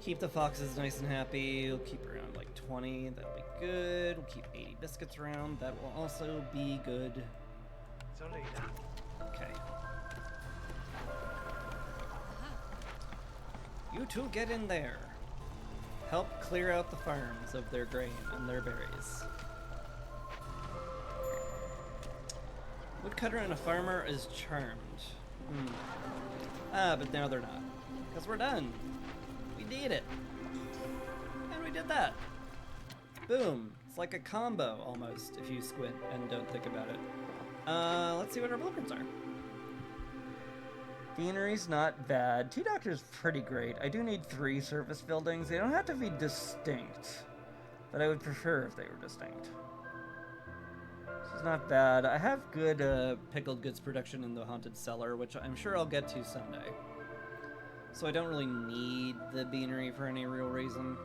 Keep the foxes nice and happy, we'll keep around like 20, that'll be good. We'll keep 80 biscuits around, that will also be good. Okay. You two get in there. Help clear out the farms of their grain and their berries. Woodcutter and a farmer is charmed. But now they're not. Because we're done. We did it. And we did that. Boom. It's like a combo, almost, if you squint and don't think about it. Let's see what our blueprints are. Beanery's not bad. Tea Doctor's pretty great. I do need 3 service buildings. They don't have to be distinct, but I would prefer if they were distinct. This is not bad. I have good pickled goods production in the Haunted Cellar, which I'm sure I'll get to someday. So I don't really need the beanery for any real reason.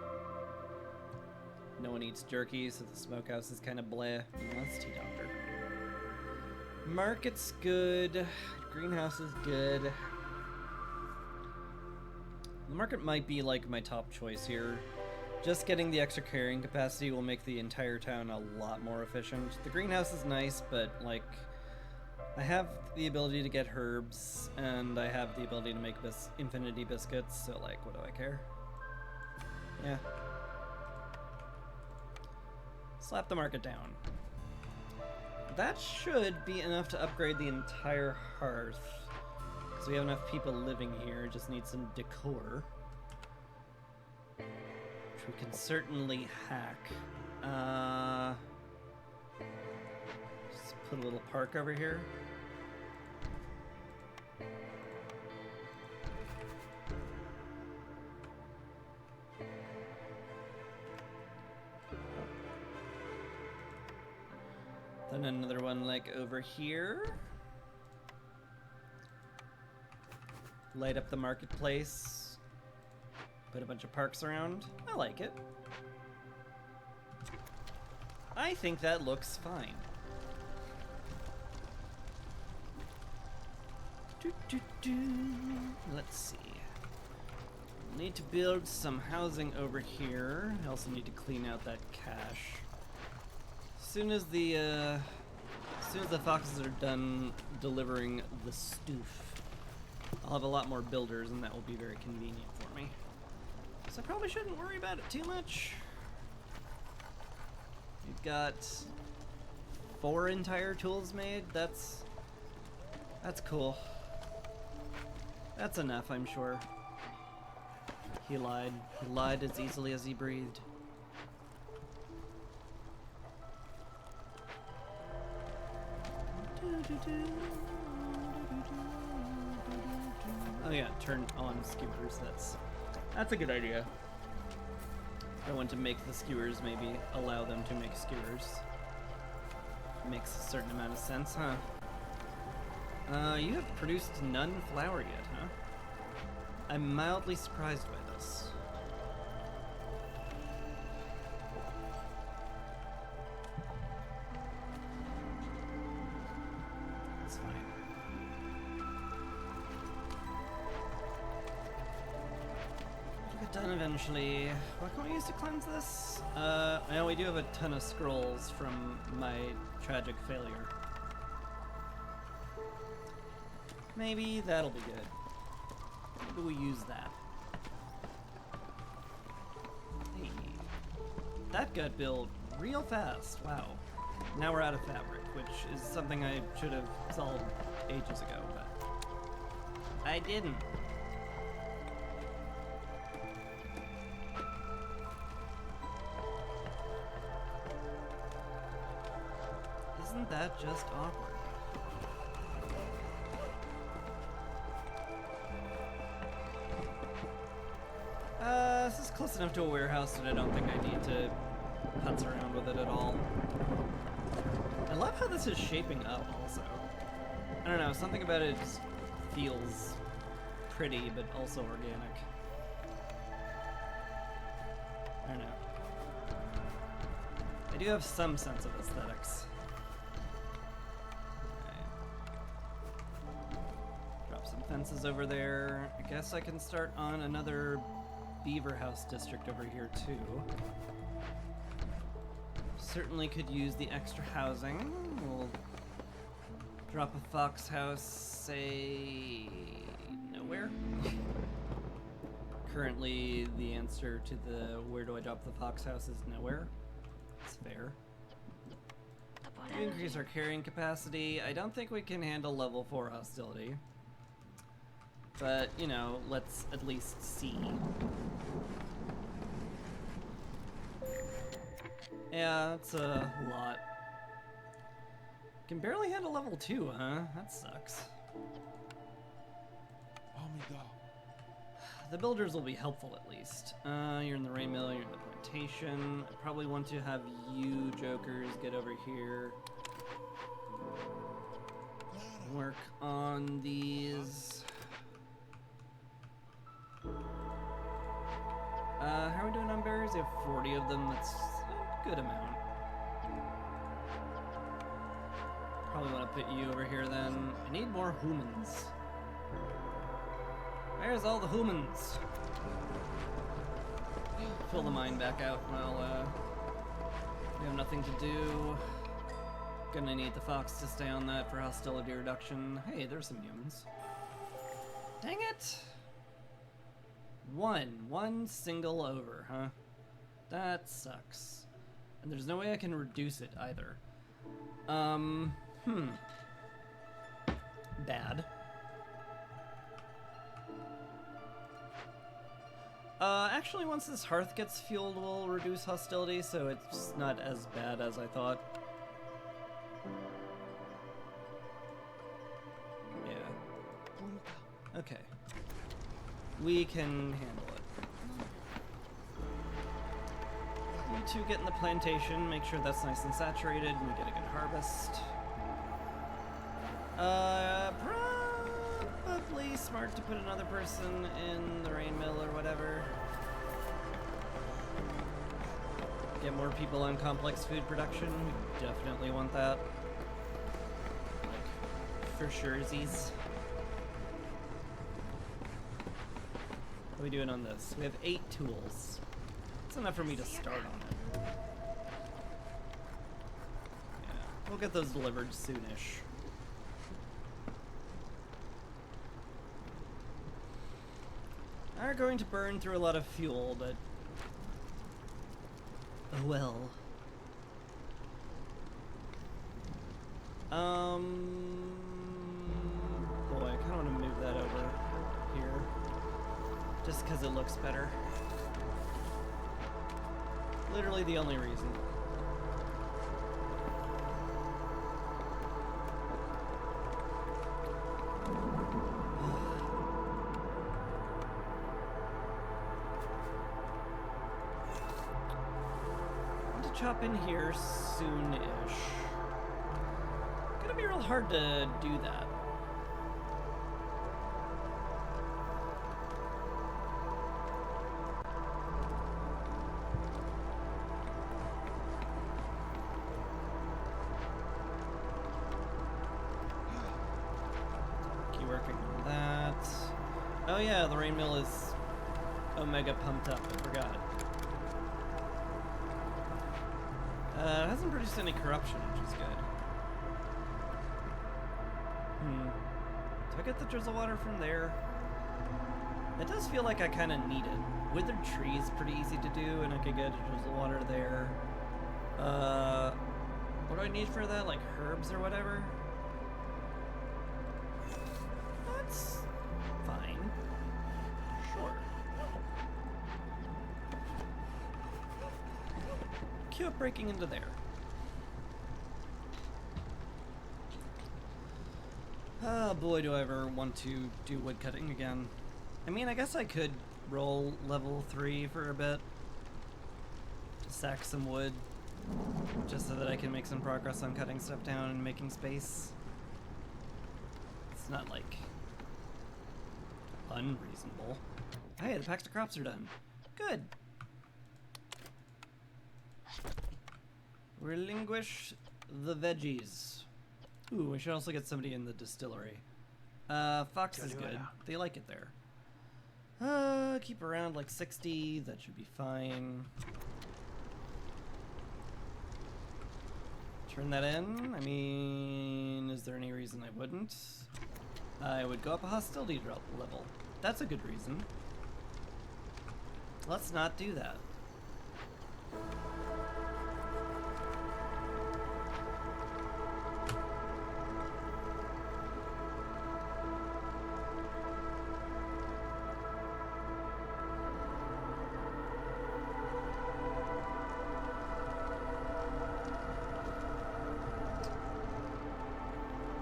No one eats jerky, so the smokehouse is kind of bleh. Well, that's Tea Doctor. Market's good. Greenhouse is good. The market might be like my top choice here. Just getting the extra carrying capacity will make the entire town a lot more efficient. The greenhouse is nice, but like I have the ability to get herbs and I have the ability to make infinity biscuits, so like what do I care? Yeah. Slap the market down. That should be enough to upgrade the entire hearth. Because we have enough people living here, just need some decor. Which we can certainly hack. Just put a little park over here. Then another one like over here. Light up the marketplace. Put a bunch of parks around. I like it. I think that looks fine. Let's see. Need to build some housing over here. I also need to clean out that cache. As soon as the foxes are done delivering the stoof, I'll have a lot more builders, and that will be very convenient for me. So I probably shouldn't worry about it too much. We've got 4 entire tools made. That's cool. That's enough, I'm sure. He lied. He lied as easily as he breathed. Oh yeah, turn on skewers. That's a good idea. I want to make the skewers, maybe allow them to make skewers. Makes a certain amount of sense, huh? You have produced none flour yet, huh? I'm mildly surprised by this. It's fine. It'll get done eventually. What can we use to cleanse this? I know we do have a ton of scrolls from my tragic failure. Maybe that'll be good. Maybe we use that. Hey. That got built real fast. Wow. Now we're out of fabric, which is something I should have solved ages ago, but I didn't. Isn't that just awkward? This is close enough to a warehouse that I don't think I need to putz around with it at all. I love how this is shaping up also. I don't know, something about it just feels pretty, but also organic. I don't know. I do have some sense of aesthetics. Okay. Drop some fences over there. I guess I can start on another beaver house district over here too. Certainly could use the extra housing. We'll drop a fox house, say, nowhere. Currently, the answer to the where do I drop the fox house is nowhere. It's fair. To increase our carrying capacity, I don't think we can handle level 4 hostility. But, you know, let's at least see. Yeah, that's a lot. Can barely handle level 2, huh? That sucks. The builders will be helpful at least. You're in the rain mill, you're in the plantation. I probably want to have you jokers get over here. Work on these. How are we doing on berries? We have 40 of them. That's a good amount. Probably want to put you over here then. I need more humans. Where's all the humans? Fill the mine back out while we have nothing to do. Gonna need the fox to stay on that for hostility reduction. Hey, there's some humans. Dang it! One single over, huh? That sucks. And there's no way I can reduce it either. Bad. Actually, once this hearth gets fueled, we'll reduce hostility, so it's not as bad as I thought. Yeah. Okay. We can handle it. You two get in the plantation, make sure that's nice and saturated, and we get a good harvest. Probably smart to put another person in the rain mill or whatever. Get more people on complex food production. We definitely want that. Like, for surezies. What are we doing on this? We have 8 tools. That's enough for me to start on it. Yeah, we'll get those delivered soonish. Are going to burn through a lot of fuel, but oh well. Boy, I kind of want to move that over here, just because it looks better. Literally the only reason. Chop in here soon-ish. Gonna be real hard to do that. Keep working on that. Oh yeah, the rain mill is omega pumped up, I forgot. It hasn't produced any corruption, which is good. Do I get the drizzle water from there? It does feel like I kind of need it. Withered tree is pretty easy to do, and I could get drizzle water there. What do I need for that? Like herbs or whatever? That's fine. Sure. Queue up breaking into there. Oh boy, do I ever want to do woodcutting again. I mean, I guess I could roll level 3 for a bit. Sack some wood. Just so that I can make some progress on cutting stuff down and making space. It's not like unreasonable. Hey, the Paxton crops are done. Good. Relinquish the veggies. Ooh, we should also get somebody in the distillery. Fox is good. They like it there. Keep around like 60. That should be fine. Turn that in. I mean, is there any reason I wouldn't? I would go up a hostility level. That's a good reason. Let's not do that.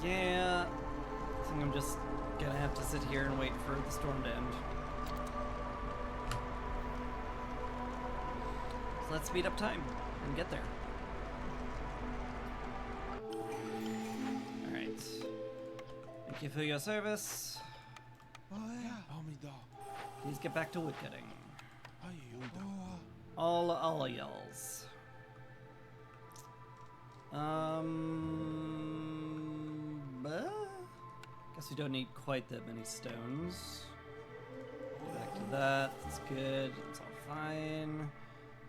Yeah, I think I'm just gonna have to sit here and wait for the storm to end. So let's speed up time and get there. Alright. Thank you for your service. Please get back to woodcutting. All y'alls. But guess we don't need quite that many stones. Go back to that. That's good. It's all fine.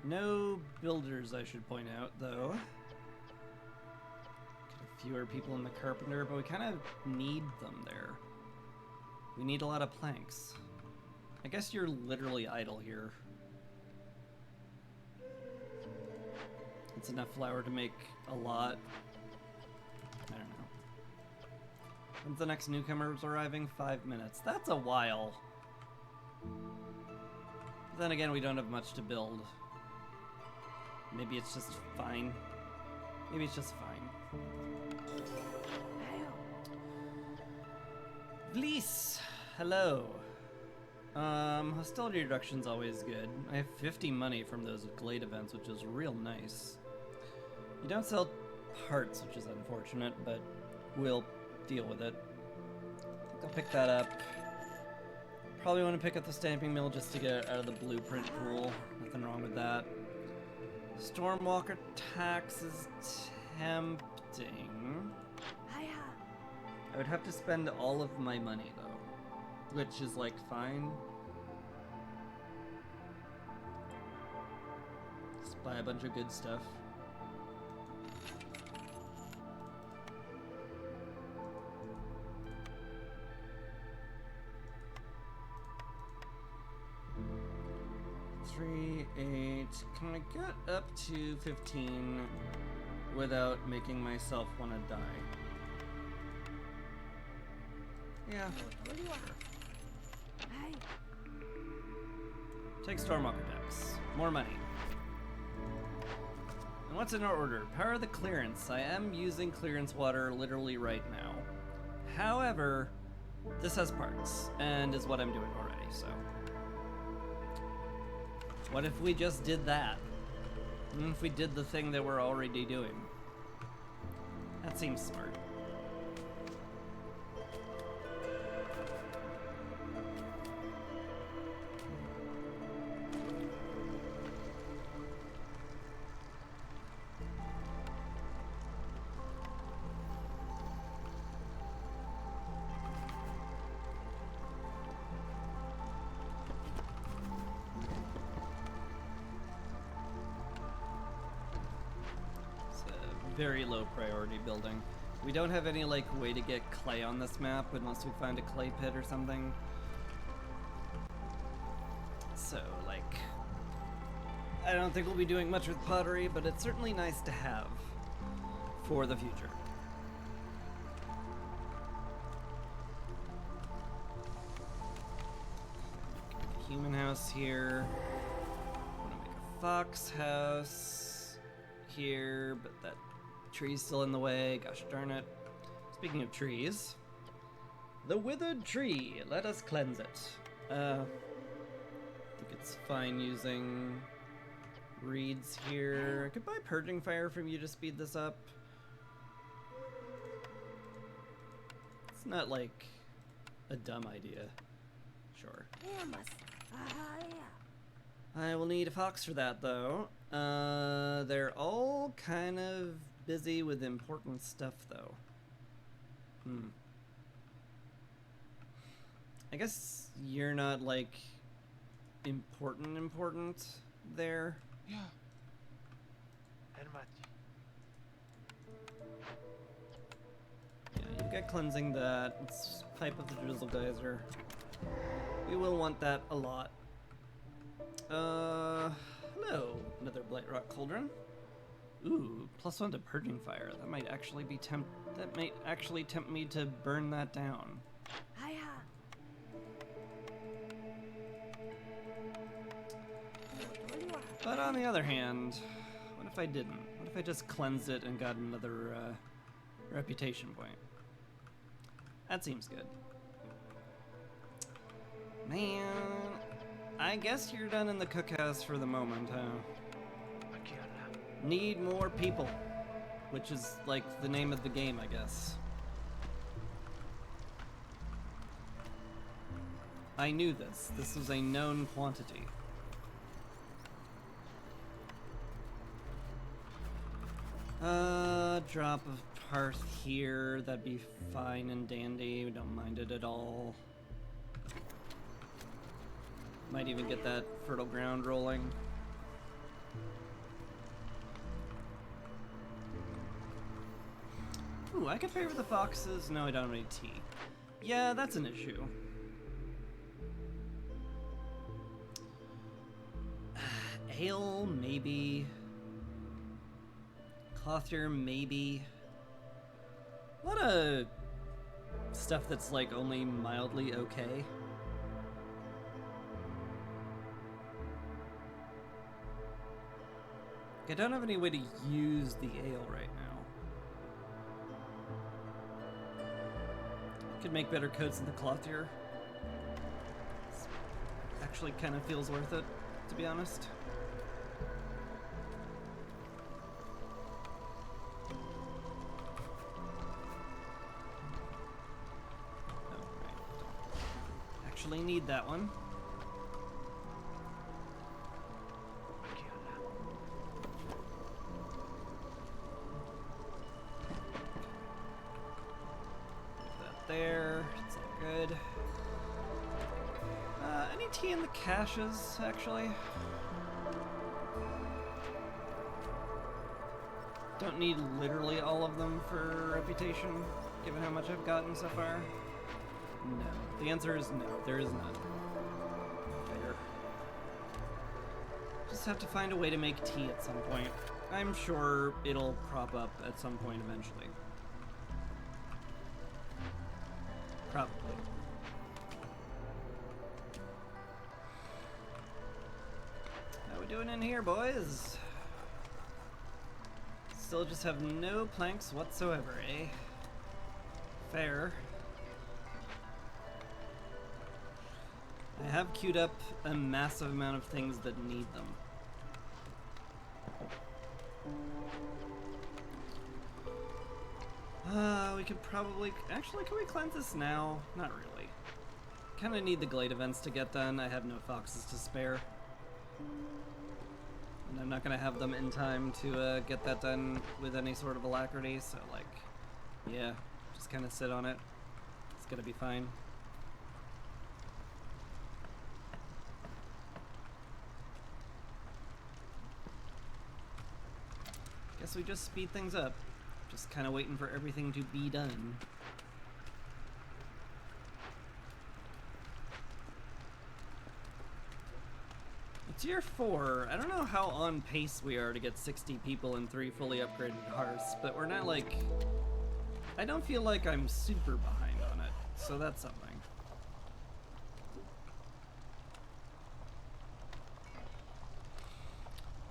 No builders, I should point out, though. Could have fewer people in the carpenter, but we kind of need them there. We need a lot of planks. I guess you're literally idle here. It's enough flour to make a lot. I don't know. When's the next newcomers arriving? 5 minutes. That's a while. But then again, we don't have much to build. Maybe it's just fine. Maybe it's just fine. Vlies! Hello. Hostility reduction's always good. I have 50 money from those Glade events, which is real nice. You don't sell parts, which is unfortunate, but we'll deal with it. I think I'll pick that up. Probably want to pick up the stamping mill just to get it out of the blueprint pool. Nothing wrong with that. Stormwalker tax is tempting. I would have to spend all of my money, though, which is, like, fine. Just buy a bunch of good stuff. Three, 8. Can I get up to 15 without making myself want to die? Yeah. Take Stormwalker decks. More money. And what's in our order? Power the clearance. I am using clearance water literally right now. However, this has parts, and is what I'm doing already, so. What if we just did that? And if we did the thing that we're already doing? That seems smart. Very low priority building. We don't have any like way to get clay on this map unless we find a clay pit or something. So like, I don't think we'll be doing much with pottery, but it's certainly nice to have for the future. Human house here. I want to make a fox house here, but that tree's still in the way. Gosh darn it. Speaking of trees, the withered tree. Let us cleanse it. I think it's fine using reeds here. I could buy purging fire from you to speed this up. It's not like a dumb idea. Sure. I will need a fox for that, though. They're all kind of busy with important stuff, though. I guess you're not, like, important there. Yeah. Yeah, you get cleansing that. Let's pipe up the drizzle geyser. We will want that a lot. Hello, another Blight Rock Cauldron. Ooh, +1 to Purging Fire. That might actually be tempt me to burn that down. But on the other hand, what if I didn't? What if I just cleansed it and got another reputation point? That seems good. Man, I guess you're done in the cookhouse for the moment, huh? Need more people, which is like the name of the game, I guess. I knew this. This was a known quantity. Drop of hearth here. That'd be fine and dandy. We don't mind it at all. Might even get that fertile ground rolling. Ooh, I could favor the foxes. No, I don't have any tea. Yeah, that's an issue. Ale, maybe. Clothier, maybe. A lot of stuff that's like only mildly okay. I don't have any way to use the ale right now. Could make better coats in the clothier. Actually kind of feels worth it, to be honest. Actually need that one. Put that there. It's all good. Any tea in the caches, actually? Don't need literally all of them for reputation, given how much I've gotten so far. No. The answer is no. There is none. Fair. Just have to find a way to make tea at some point. I'm sure it'll crop up at some point eventually. Probably. How we doing in here, boys? Still just have no planks whatsoever, eh? Fair. I have queued up a massive amount of things that need them. We could probably... Actually, can we cleanse this now? Not really. Kinda need the Glade events to get done. I have no foxes to spare. And I'm not gonna have them in time to get that done with any sort of alacrity, so like... Yeah, just kinda sit on it. It's gonna be fine. Guess we just speed things up. Just kind of waiting for everything to be done. It's year 4. I don't know how on pace we are to get 60 people and 3 fully upgraded hearths, but we're not like... I don't feel like I'm super behind on it, so that's something.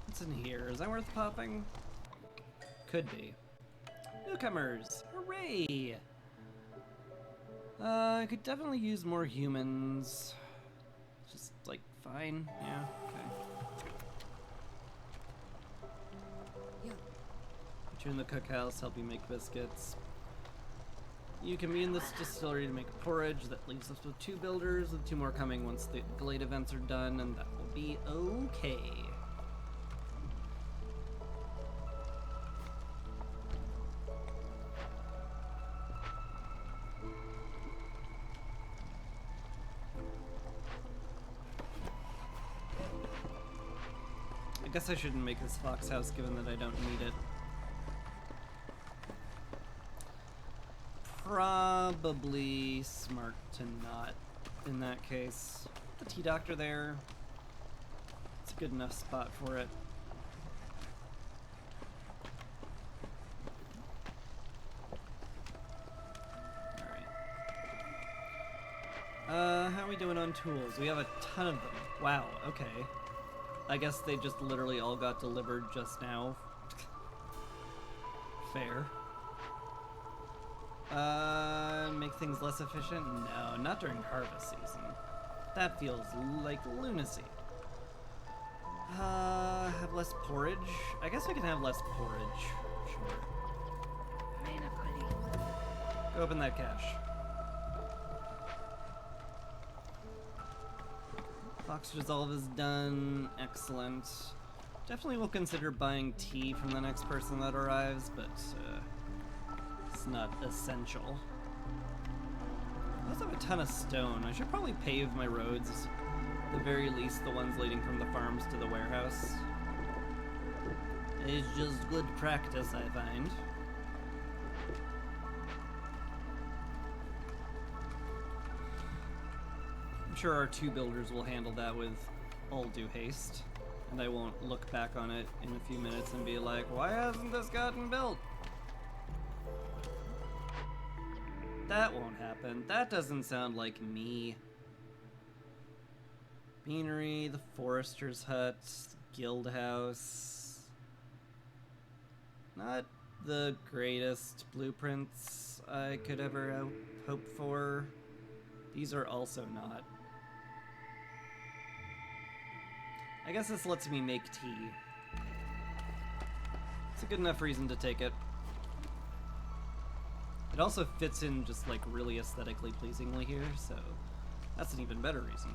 What's in here? Is that worth popping? Could be. Newcomers! Hooray! I could definitely use more humans. Just, like, fine. Yeah, okay. Yeah. Put you in the cookhouse, help you make biscuits. You commune this distillery to make a porridge that leaves us with 2 builders, with 2 more coming once the Glade events are done, and that will be okay. I guess I shouldn't make this fox house given that I don't need it. Probably smart to not in that case. The tea doctor there. It's a good enough spot for it. Alright. How are we doing on tools? We have a ton of them. Wow, okay. I guess they just literally all got delivered just now. Fair. Make things less efficient? No, not during harvest season. That feels like lunacy. Have less porridge? I guess we can have less porridge. Sure. Go open that cache. Fox Resolve is done. Excellent. Definitely will consider buying tea from the next person that arrives, but it's not essential. I also have a ton of stone. I should probably pave my roads. At the very least, the ones leading from the farms to the warehouse. It's just good practice, I find. I'm sure our 2 builders will handle that with all due haste, and I won't look back on it in a few minutes and be like, why hasn't this gotten built? That won't happen. That doesn't sound like me. Beanery, the Forester's Hut, Guild House. Not the greatest blueprints I could ever hope for. These are also not. I guess this lets me make tea. It's a good enough reason to take it. It also fits in just like really aesthetically pleasingly here, so that's an even better reason.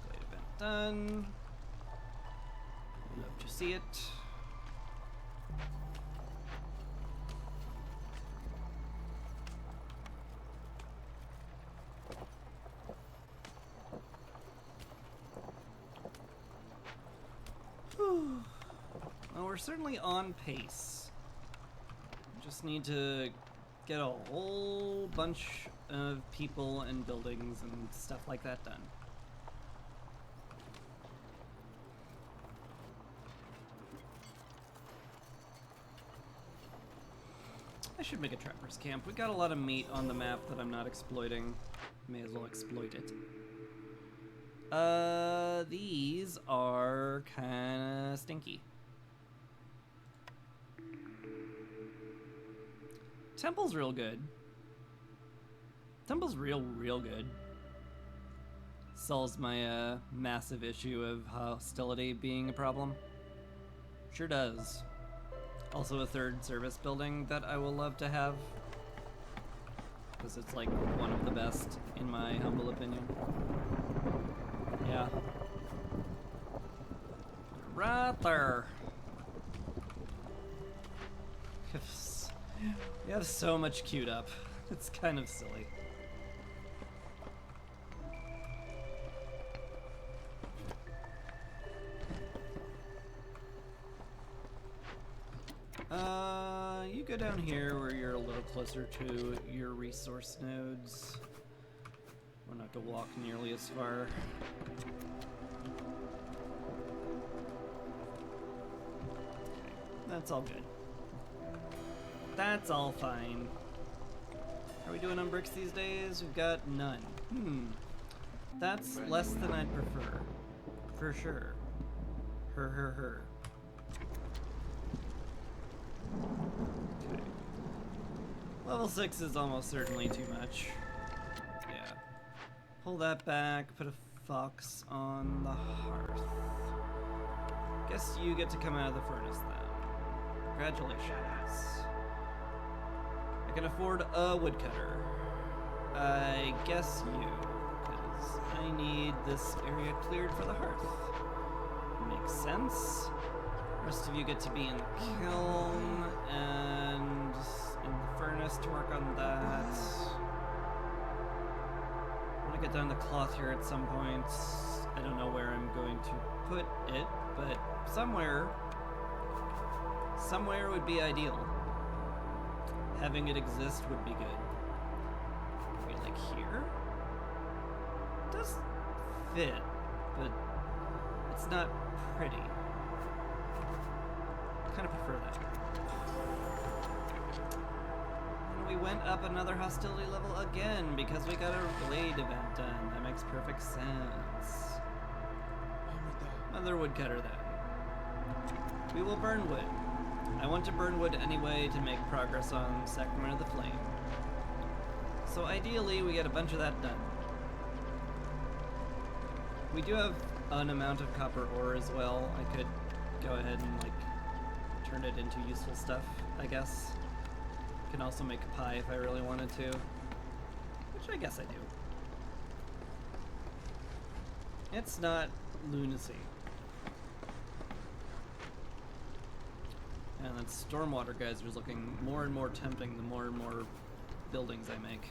Glade event done. Love to see it. Well, we're certainly on pace. We just need to get a whole bunch of people and buildings and stuff like that done. I should make a trapper's camp. We got a lot of meat on the map that I'm not exploiting. May as well exploit it. These are kinda stinky. Temple's real good. Temple's real good. Solves my, massive issue of hostility being a problem. Sure does. Also a 3rd service building that I will love to have. Because it's like one of the best, in my humble opinion. Yeah. Right there. We have so much queued up. It's kind of silly. You go down here where you're a little closer to your resource nodes. We're not gonna walk nearly as far. That's all good. That's all fine. How are we doing on bricks these days? We've got none. That's less than I'd prefer. For sure. Her. Okay. Level 6 is almost certainly too much. Yeah. Pull that back, put a fox on the hearth. Guess you get to come out of the furnace then. Congratulations. I can afford a woodcutter. I guess you, because I need this area cleared for the hearth. Makes sense. Rest of you get to be in the kiln and in the furnace to work on that. I want to get down the cloth here at some point. I don't know where I'm going to put it, but somewhere would be ideal. Having it exist would be good. Maybe like here? It does fit, but it's not pretty. Kind of prefer that. And we went up another hostility level again because we got a blade event done. That makes perfect sense. Another woodcutter then. We will burn wood. I want to burn wood anyway to make progress on Sacrament of the Flame. So ideally we get a bunch of that done. We do have an amount of copper ore as well. I could go ahead and like turn it into useful stuff, I guess. Can also make a pie if I really wanted to, which I guess I do. It's not lunacy. And that stormwater geyser's looking more and more tempting the more and more buildings I make.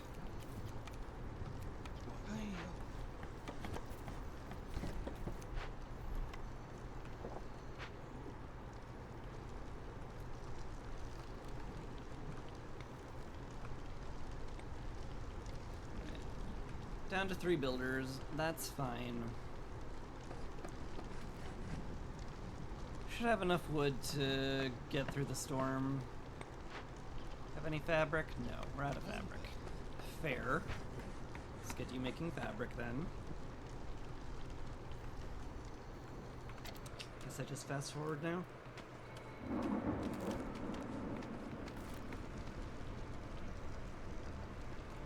Down to 3 builders, that's fine. Should have enough wood to get through the storm. Have any fabric? No, we're out of fabric. Fair. Let's get you making fabric then. Guess I just fast forward now.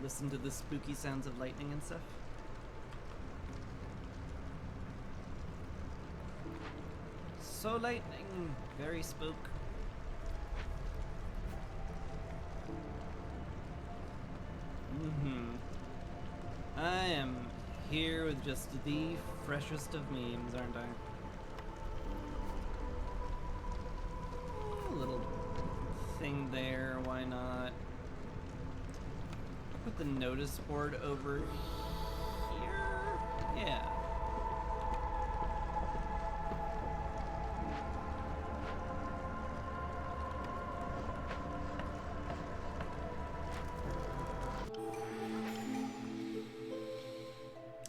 Listen to the spooky sounds of lightning and stuff. So lightning, very spook. I am here with just the freshest of memes, aren't I? A little thing there, why not? Put the notice board over here? Yeah.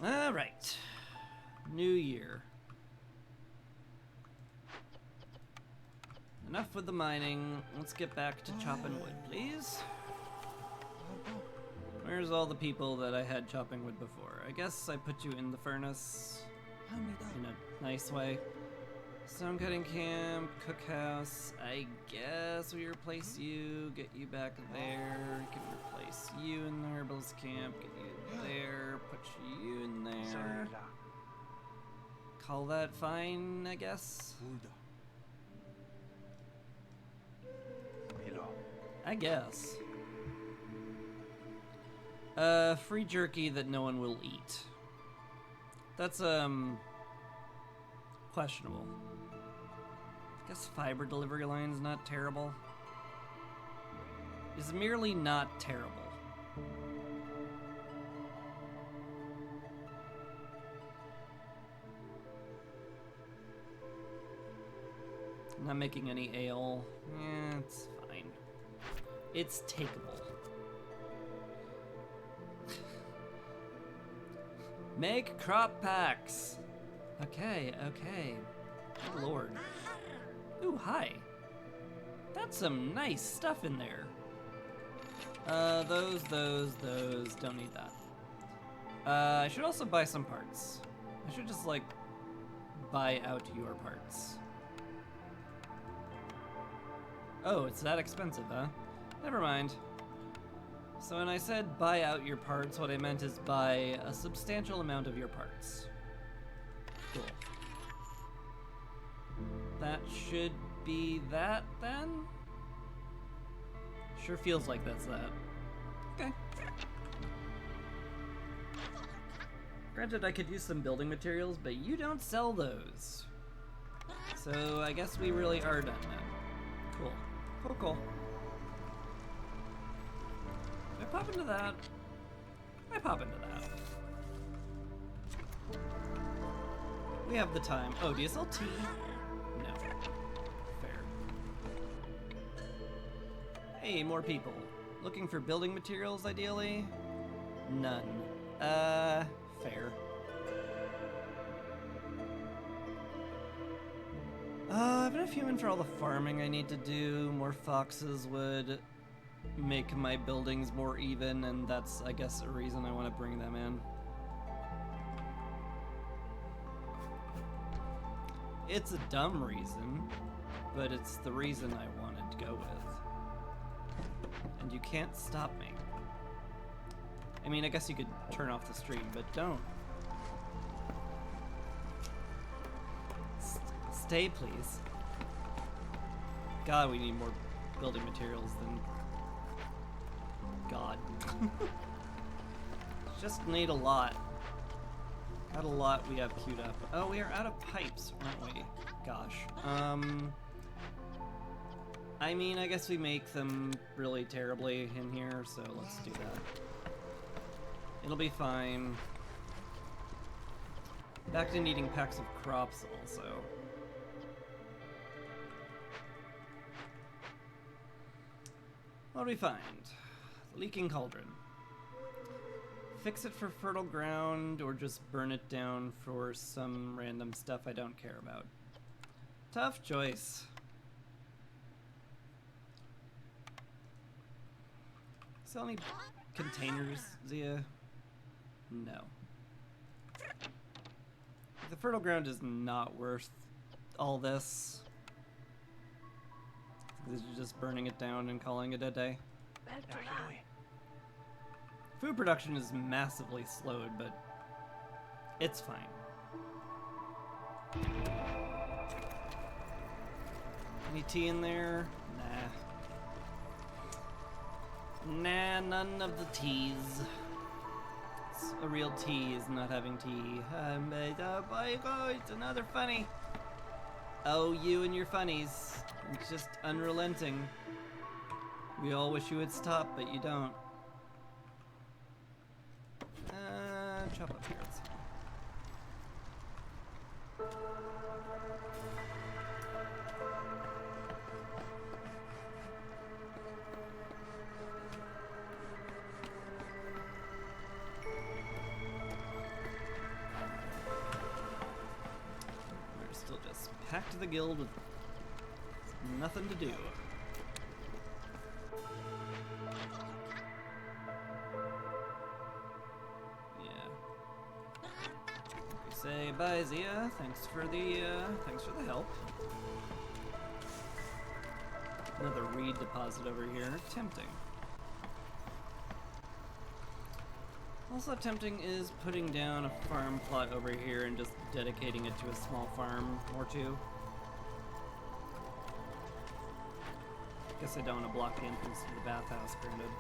All right. New year. Enough with the mining. Let's get back to chopping wood, please. Where's all the people that I had chopping wood before? I guess I put you in the furnace in a nice way. Stone cutting camp, cookhouse. I guess we replace you, get you back there. Can replace you in the herbalist camp, get you there, put you in there. Call that fine, I guess. I guess. Free jerky that no one will eat. That's, questionable. I guess fiber delivery line's not terrible. It's merely not terrible. I'm not making any ale. Yeah, it's fine. It's takeable. Make crop packs. Okay, okay. Good lord. Ooh, hi. That's some nice stuff in there. Those, don't need that. I should also buy some parts. I should just, like, buy out your parts. Oh, it's that expensive, huh? Never mind. So when I said buy out your parts, what I meant is buy a substantial amount of your parts. Cool. That should be that then? Sure feels like that's that. Okay. Granted, I could use some building materials, but you don't sell those. So I guess we really are done then. Cool. Cool, cool. Can I pop into that? I pop into that. We have the time. Oh, do you sell tea? No. Fair. Hey, more people. Looking for building materials, ideally? None. Fair. I have enough human for all the farming I need to do. More foxes would make my buildings more even, and that's, I guess, a reason I want to bring them in. It's a dumb reason, but it's the reason I wanted to go with. And you can't stop me. I mean, I guess you could turn off the stream, but don't. Stay, please. God, we need more building materials than... God. Just need a lot. Got a lot we have queued up. Oh, we are out of pipes, aren't we? Gosh. I mean, I guess we make them really terribly in here, so let's do that. It'll be fine. Back to needing packs of crops also. What do we find? Leaking cauldron. Fix it for fertile ground or just burn it down for some random stuff I don't care about. Tough choice. Sell any containers, Zia? No. The fertile ground is not worth all this. This is just burning it down and calling it a day. Food production is massively slowed, but it's fine. Any tea in there? Nah, none of the teas. It's a real tease not having tea. Oh boy, it's another funny. Oh, you and your funnies. It's just unrelenting. We all wish you would stop, but you don't. Chop up carrots. We're still just packed to the guild with nothing to do. Say bye, Zia. Thanks for the help. Another reed deposit over here. Tempting. Also tempting is putting down a farm plot over here and just dedicating it to a small farm or two. Guess I don't want to block the entrance to the bathhouse, granted.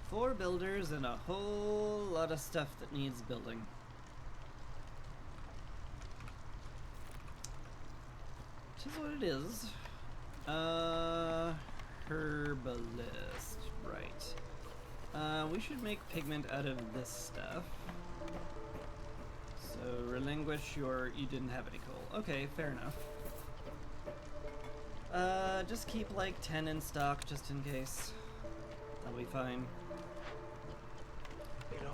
Four builders and a whole lot of stuff that needs building. Which is what it is. Herbalist. Right. We should make pigment out of this stuff. So relinquish your... You didn't have any coal. Okay, fair enough. Just keep like 10 in stock just in case. That'll be fine.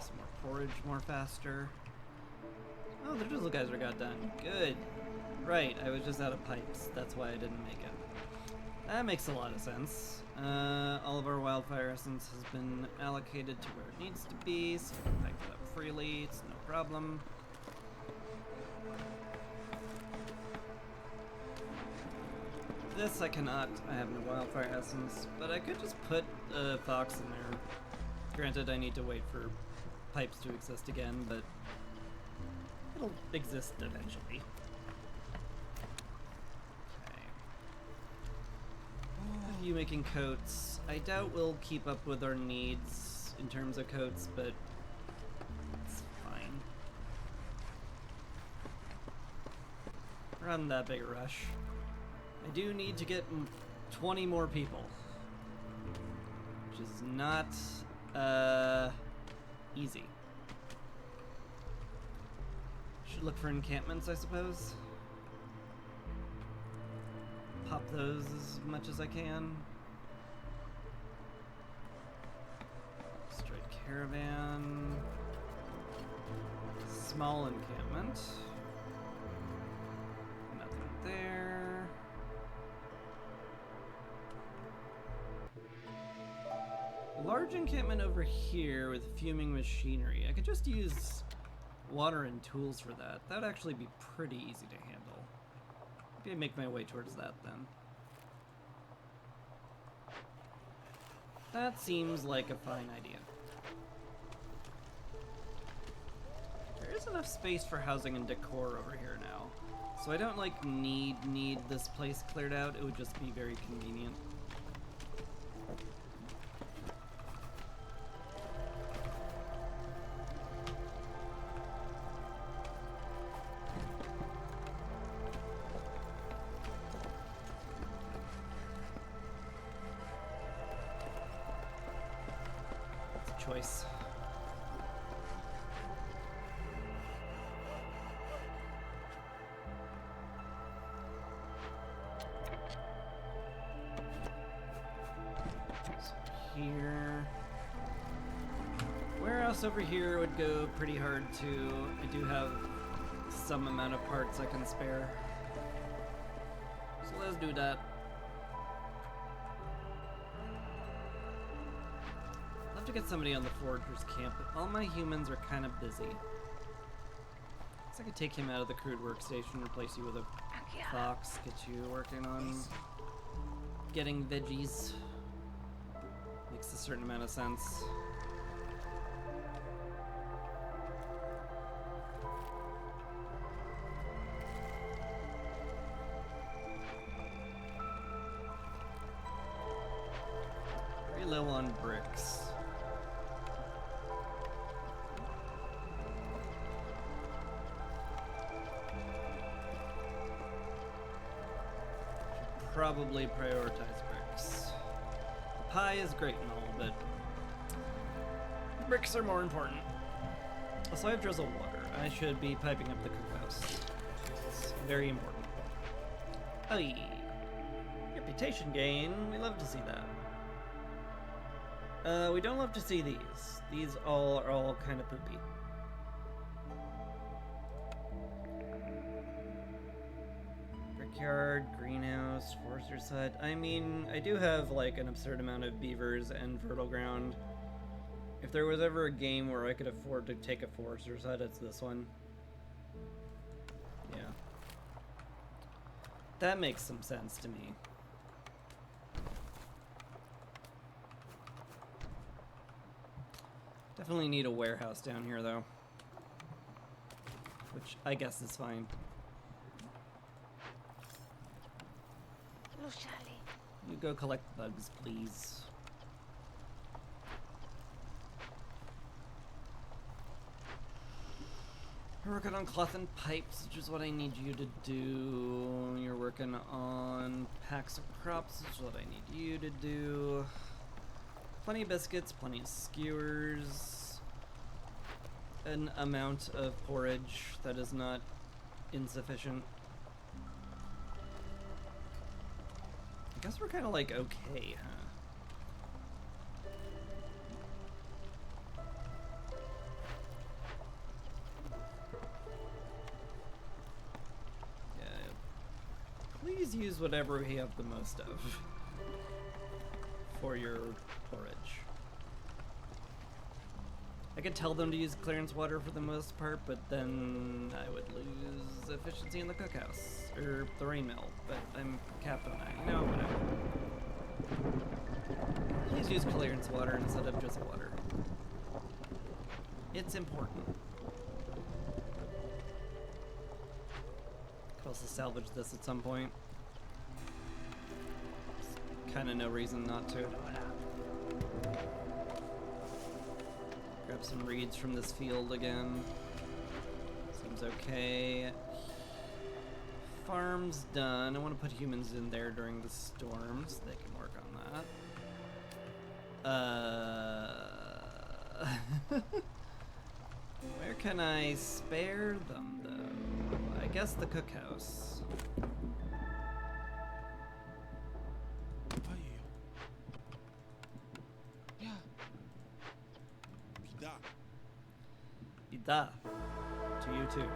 Some more porridge more faster. Oh, the drizzle geyser got done. Good. Right, I was just out of pipes. That's why I didn't make it. That makes a lot of sense. All of our wildfire essence has been allocated to where it needs to be, so we can pipe it up freely. It's no problem. this I cannot. I have no wildfire essence, but I could just put a fox in there. Granted, I need to wait for pipes to exist again, but it'll exist eventually. Okay. You making coats. I doubt we'll keep up with our needs in terms of coats, but it's fine. We're not in that big a rush. I do need to get 20 more people, which is not easy. Should look for encampments, I suppose. Pop those as much as I can. Straight caravan. Small encampment. Nothing there. Large encampment over here with fuming machinery. I could just use water and tools for that. That'd actually be pretty easy to handle. Maybe I make my way towards that then. That seems like a fine idea. There is enough space for housing and decor over here now. So I don't like need this place cleared out. It would just be very convenient. Choice. So here. Warehouse over here would go pretty hard too. I do have some amount of parts I can spare. So let's do that. To get somebody on the foragers camp, but all my humans are kind of busy. Guess I could take him out of the crude workstation, replace you with a fox, get you working on getting veggies. Makes a certain amount of sense. Very low on bricks. Probably prioritize bricks. Pie is great and all, but bricks are more important. Also, I have drizzled water. I should be piping up the cookhouse. It's very important. Aye. Reputation gain. We love to see that. We don't love to see these. These are all kind of poopy. Brickyard, greenhouse, forester's hut. I mean, I do have like an absurd amount of beavers and fertile ground. If there was ever a game where I could afford to take a forester's hut, it's this one. Yeah. That makes some sense to me. Definitely need a warehouse down here though. Which I guess is fine. You go collect bugs, please. You're working on cloth and pipes, which is what I need you to do. You're working on packs of crops, which is what I need you to do. Plenty of biscuits, plenty of skewers. An amount of porridge that is not insufficient. I guess we're kind of like okay, huh? Yeah. Please use whatever we have the most of for your porridge. I could tell them to use clearance water for the most part, but then I would lose efficiency in the cookhouse, or the rain mill, but I'm capped on that. You know, whatever. Please use clearance water instead of just water. It's important. Could also salvage this at some point. Kind of no reason not to. Grab some reeds from this field again. Seems okay. Farm's done. I want to put humans in there during the storm so they can work on that. Where can I spare them, though? I guess the cookhouse. Bida. To you too.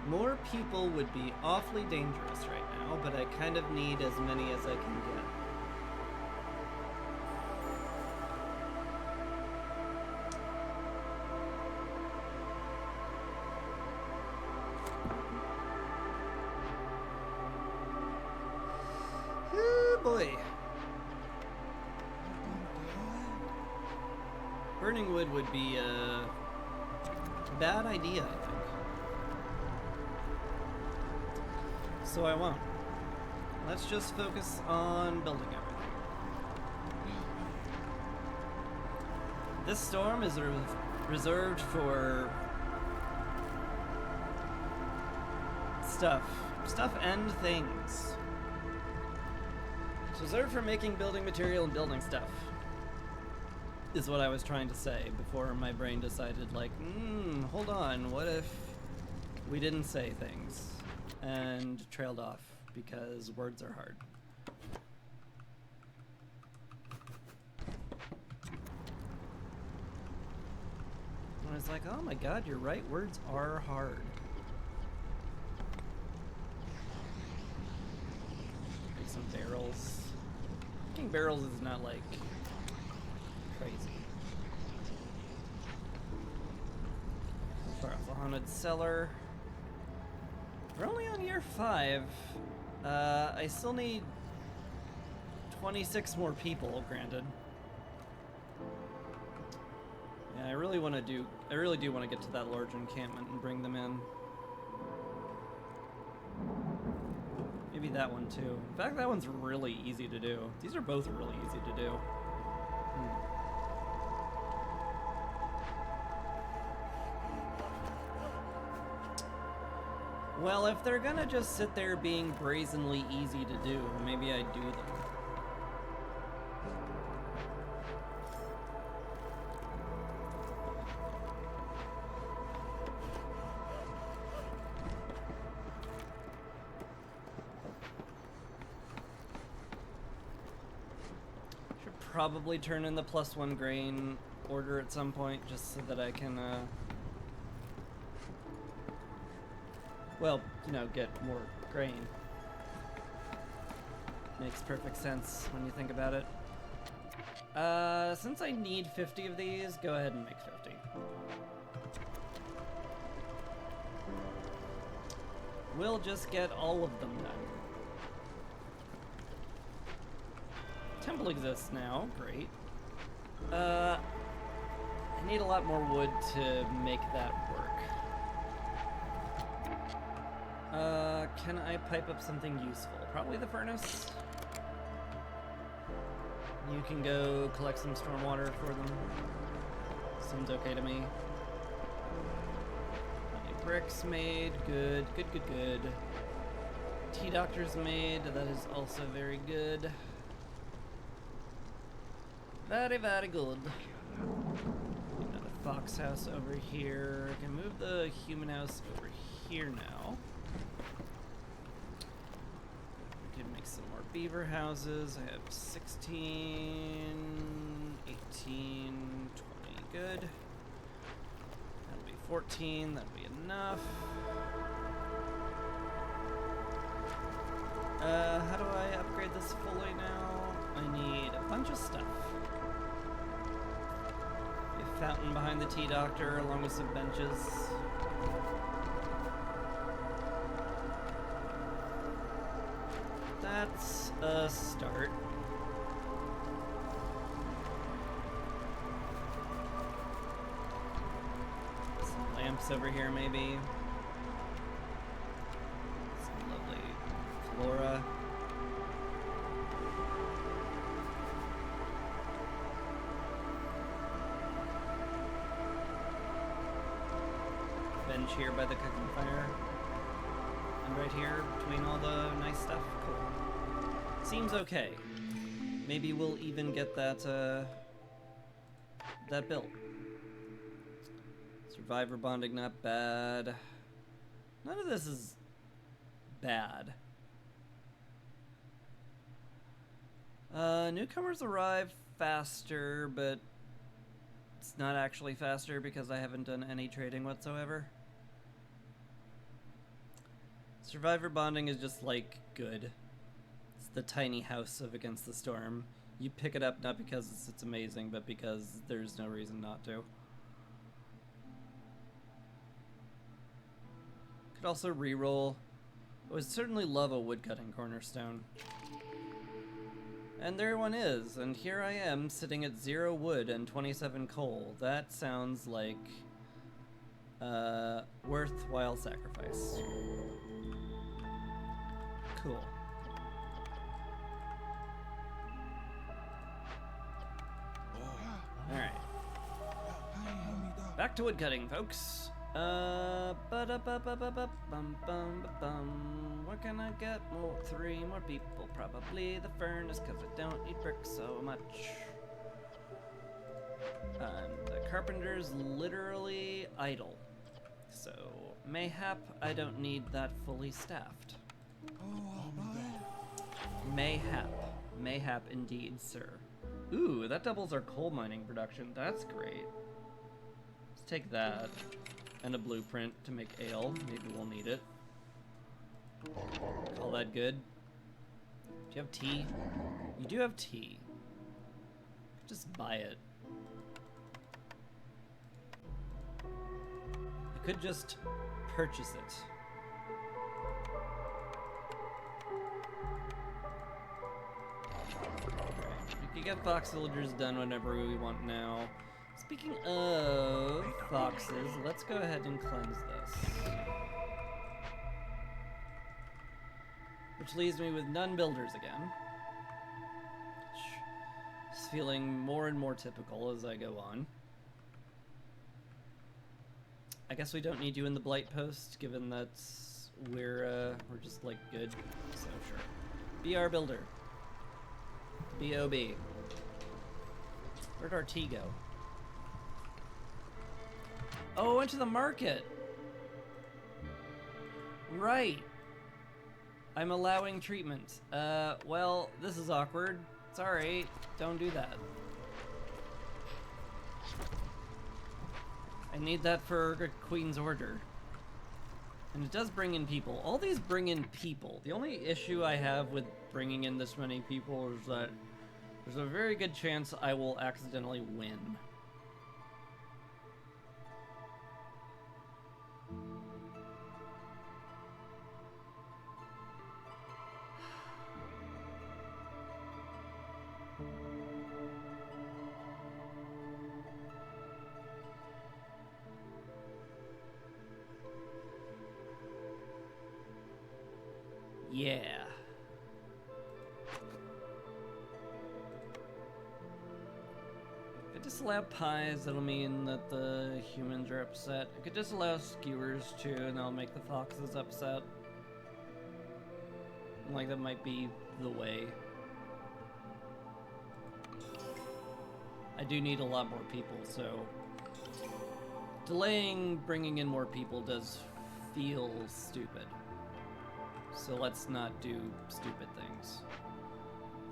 More people would be awfully dangerous right now, but I kind of need as many as I can get. Oh boy. Burning wood would be a bad idea, I think. So I won't. Let's just focus on building everything. This storm is reserved for stuff and things. It's reserved for making building material and building stuff, is what I was trying to say before my brain decided, like, hold on, what if we didn't say things? And trailed off because words are hard. And I was like, oh my god, you're right, words are hard. Make some barrels. Making barrels is not like crazy. Far off the haunted cellar. We're only on year 5. I still need 26 more people, granted. Yeah, I really do want to get to that large encampment and bring them in. Maybe that one too. In fact, that one's really easy to do. These are both really easy to do. Well, if they're gonna just sit there being brazenly easy to do, maybe I do them. Should probably turn in the +1 grain order at some point, just so that I can, well, you know, get more grain. Makes perfect sense when you think about it. Since I need 50 of these, go ahead and make 50. We'll just get all of them done. Temple exists now, great. I need a lot more wood to make that work. Can I pipe up something useful? Probably the furnace. You can go collect some stormwater for them. Seems okay to me. Bricks made, good. Tea doctors made, that is also very good. Very, very good. Another fox house over here. I can move the human house over here now. I can make some more beaver houses. I have 16, 18, 20. Good. That'll be 14. That'll be enough. How do I upgrade this fully now? I need a bunch of stuff. A fountain behind the tea doctor, along with some benches. That's a start. Some lamps over here, maybe. Some lovely flora. Bench here by the cooking fire. And right here between all the nice stuff. Cool. Seems okay. Maybe we'll even get that that built. Survivor bonding, not bad. None of this is bad. Newcomers arrive faster, but it's not actually faster because I haven't done any trading whatsoever. Survivor bonding is just like good. It's the tiny house of Against the Storm. You pick it up not because it's amazing, but because there's no reason not to. Could also re-roll. I would certainly love a woodcutting cornerstone. And there one is, and here I am sitting at 0 wood and 27 coal. That sounds like worthwhile sacrifice. Cool. Alright. Back to woodcutting, folks. What can I get? More 3 more people, probably the furnace, cause I don't need bricks so much. And the carpenter's literally idle. So mayhap I don't need that fully staffed. Mayhap indeed, sir. Ooh, that doubles our coal mining production. That's great. Let's take that. And a blueprint to make ale. Maybe we'll need it. Call that good. Do you have tea? You do have tea. Just buy it. I could just purchase it. We can get fox villagers done whenever we want now. Speaking of foxes, let's go ahead and cleanse this. Which leaves me with none builders again. Which is feeling more and more typical as I go on. I guess we don't need you in the blight post, given that we're just like good. So sure. Be our builder. B.O.B. Where'd our tea go? Oh, went to the market. Right. I'm allowing treatment. Well, this is awkward. Sorry, don't do that. I need that for Queen's order. And it does bring in people. All these bring in people. The only issue I have with bringing in this many people is that there's a very good chance I will accidentally win. Yeah. If I disallow pies, that'll mean that the humans are upset. I could disallow skewers too, and that'll make the foxes upset. Like, that might be the way. I do need a lot more people, so Delaying bringing in more people does feel stupid. So let's not do stupid things.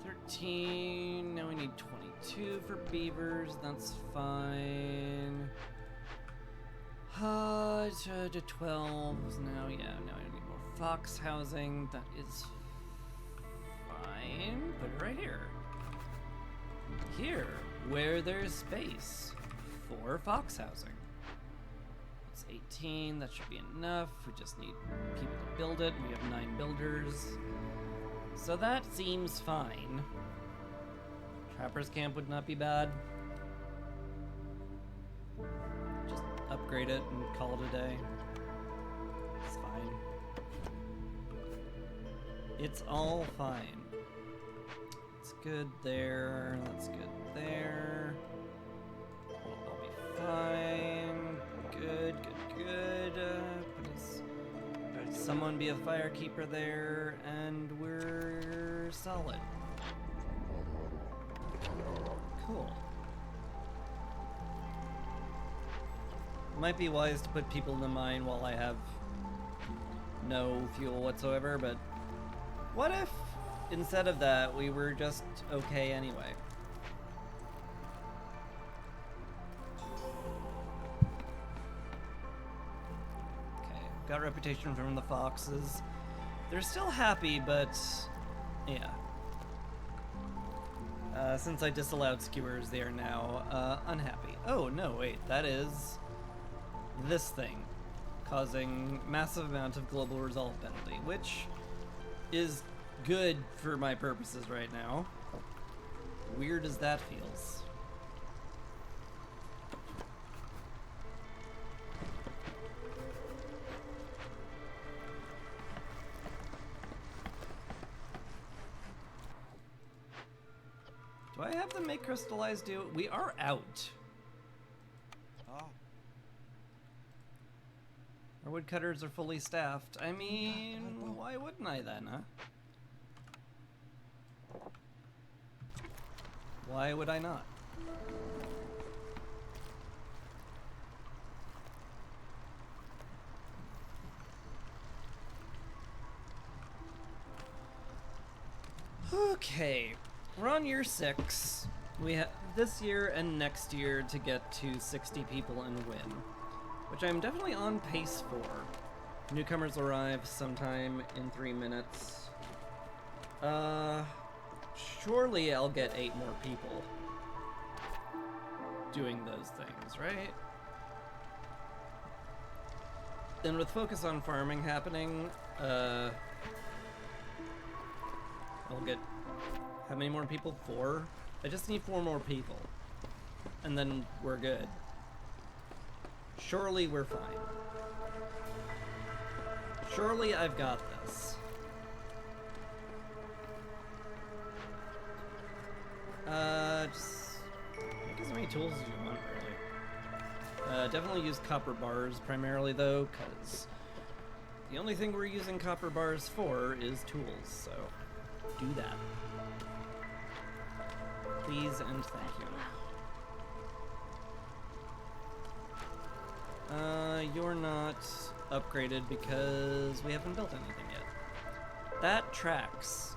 13, now we need 22 for beavers, that's fine. To 12, now I need more fox housing, that is fine. Put it right here. Here, where there's space for fox housing. It's 18, that should be enough. We just need people to build it. We have 9 builders. So that seems fine. Trapper's camp would not be bad. Just upgrade it and call it a day. It's fine. It's all fine. It's good there. That's good there. I'll be fine. Good. Put someone be a firekeeper there, and we're solid. Cool. Might be wise to put people in the mine while I have no fuel whatsoever, but what if instead of that we were just okay anyway? Got reputation from the foxes. They're still happy, but yeah. Since I disallowed skewers, they are now unhappy. Oh no, wait, that is this thing, causing massive amount of global resolve penalty, which is good for my purposes right now. Weird as that feels. Do I have them make crystallized do? We are out. Oh. Our woodcutters are fully staffed. I mean, why wouldn't I then, huh? Why would I not? Okay. We're on year 6. We have this year and next year to get to 60 people and win, which I'm definitely on pace for. Newcomers arrive sometime in 3 minutes. Surely I'll get 8 more people doing those things, right? Then with focus on farming happening, I'll get how many more people? 4? I just need 4 more people. And then we're good. Surely we're fine. Surely I've got this. Just make as many tools as you want, really. Definitely use copper bars primarily, though, because the only thing we're using copper bars for is tools, so do that. Please and thank you. You're not upgraded because we haven't built anything yet. That tracks.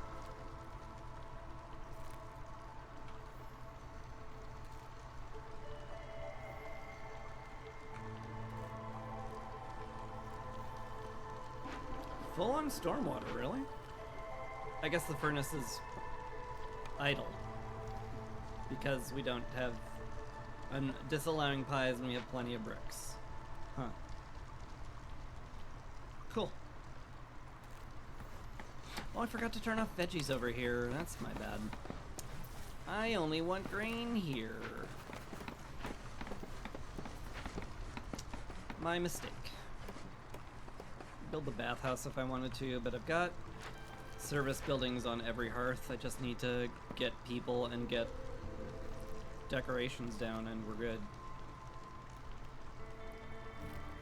Full on stormwater, really? I guess the furnace is idle. Because we don't have... I'm disallowing pies and we have plenty of bricks. Huh. Cool. Oh, I forgot to turn off veggies over here. That's my bad. I only want grain here. My mistake. Build the bathhouse if I wanted to, but I've got service buildings on every hearth. I just need to get people and get decorations down and we're good.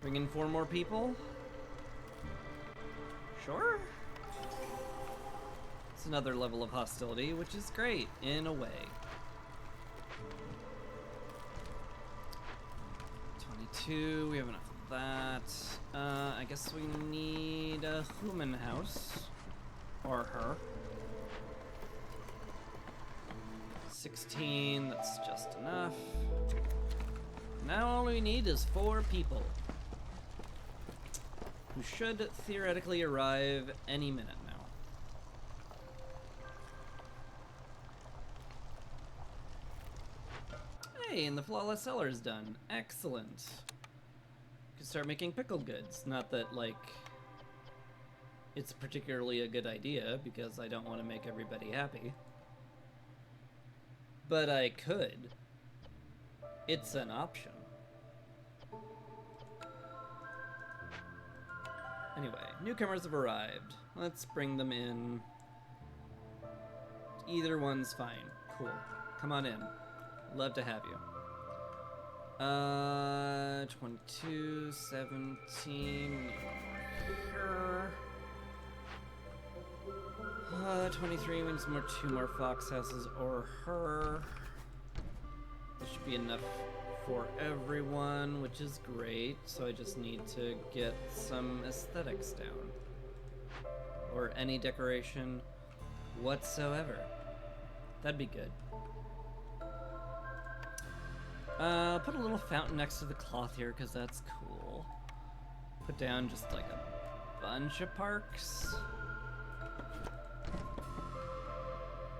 Bring in 4 more people? Sure. It's another level of hostility, which is great, in a way. 2, we have enough of that. I guess we need a human house. Or her. 16, that's just enough. Now all we need is 4 people. Who should theoretically arrive any minute now. Hey, and the flawless cellar is done. Excellent. Can start making pickled goods. Not that, like, it's particularly a good idea, because I don't want to make everybody happy. But I could. It's an option. Anyway, newcomers have arrived. Let's bring them in. Either one's fine. Cool. Come on in. Love to have you. 22, 17, her. 23 means 2 more fox houses or her. This should be enough for everyone, which is great. So I just need to get some aesthetics down. Or any decoration whatsoever. That'd be good. Put a little fountain next to the cloth here, because that's cool. Put down just like a bunch of parks.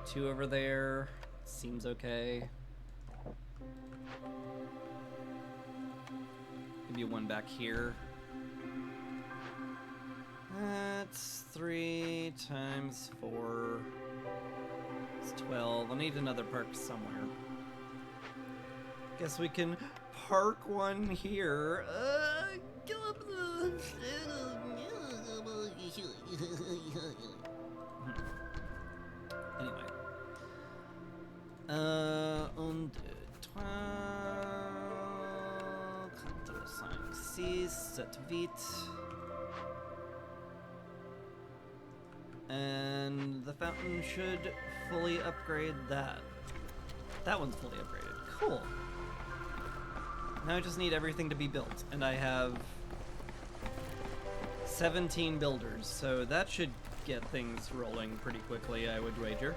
2 over there. Seems okay. Maybe 1 back here. That's 3 times 4. It's 12. I'll need another park somewhere. Guess we can park one here. Anyway. 1, 2, 3, 4, 5, 6, 7, 8. And the fountain should fully upgrade that. That one's fully upgraded. Cool. Now I just need everything to be built, and I have 17 builders, so that should get things rolling pretty quickly, I would wager.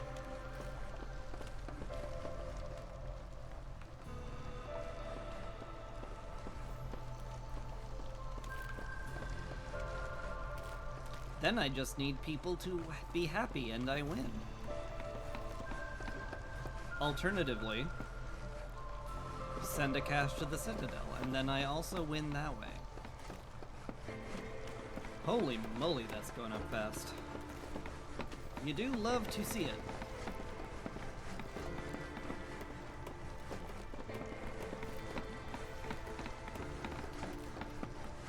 Then I just need people to be happy, and I win. Alternatively, send a cache to the Citadel, and then I also win that way. Holy moly, that's going up fast. You do love to see it.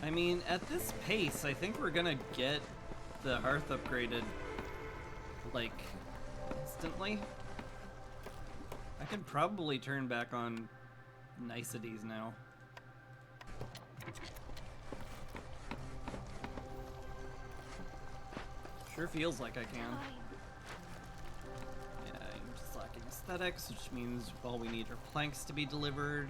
I mean, at this pace, I think we're gonna get the hearth upgraded, like, instantly. I could probably turn back on niceties now. Sure feels like I can. Yeah, I'm just lacking aesthetics, which means all we need are planks to be delivered.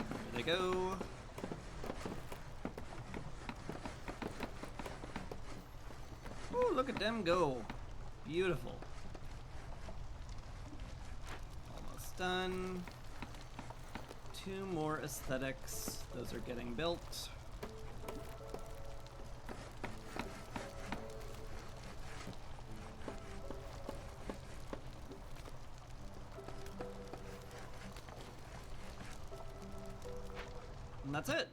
There they go. Ooh, look at them go. Beautiful. Almost done. 2 more aesthetics. Those are getting built. And that's it.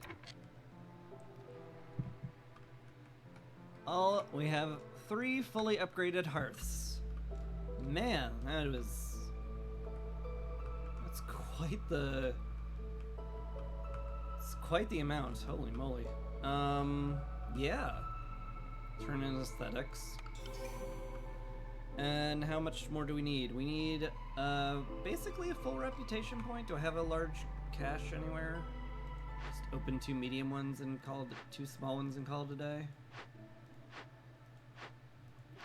We have 3 fully upgraded hearths. Man, that's quite the amount. Holy moly. Yeah. Turn in aesthetics. And how much more do we need? We need basically a full reputation point. Do I have a large cache anywhere? Just open 2 medium ones and call it 2 small ones and call it a day.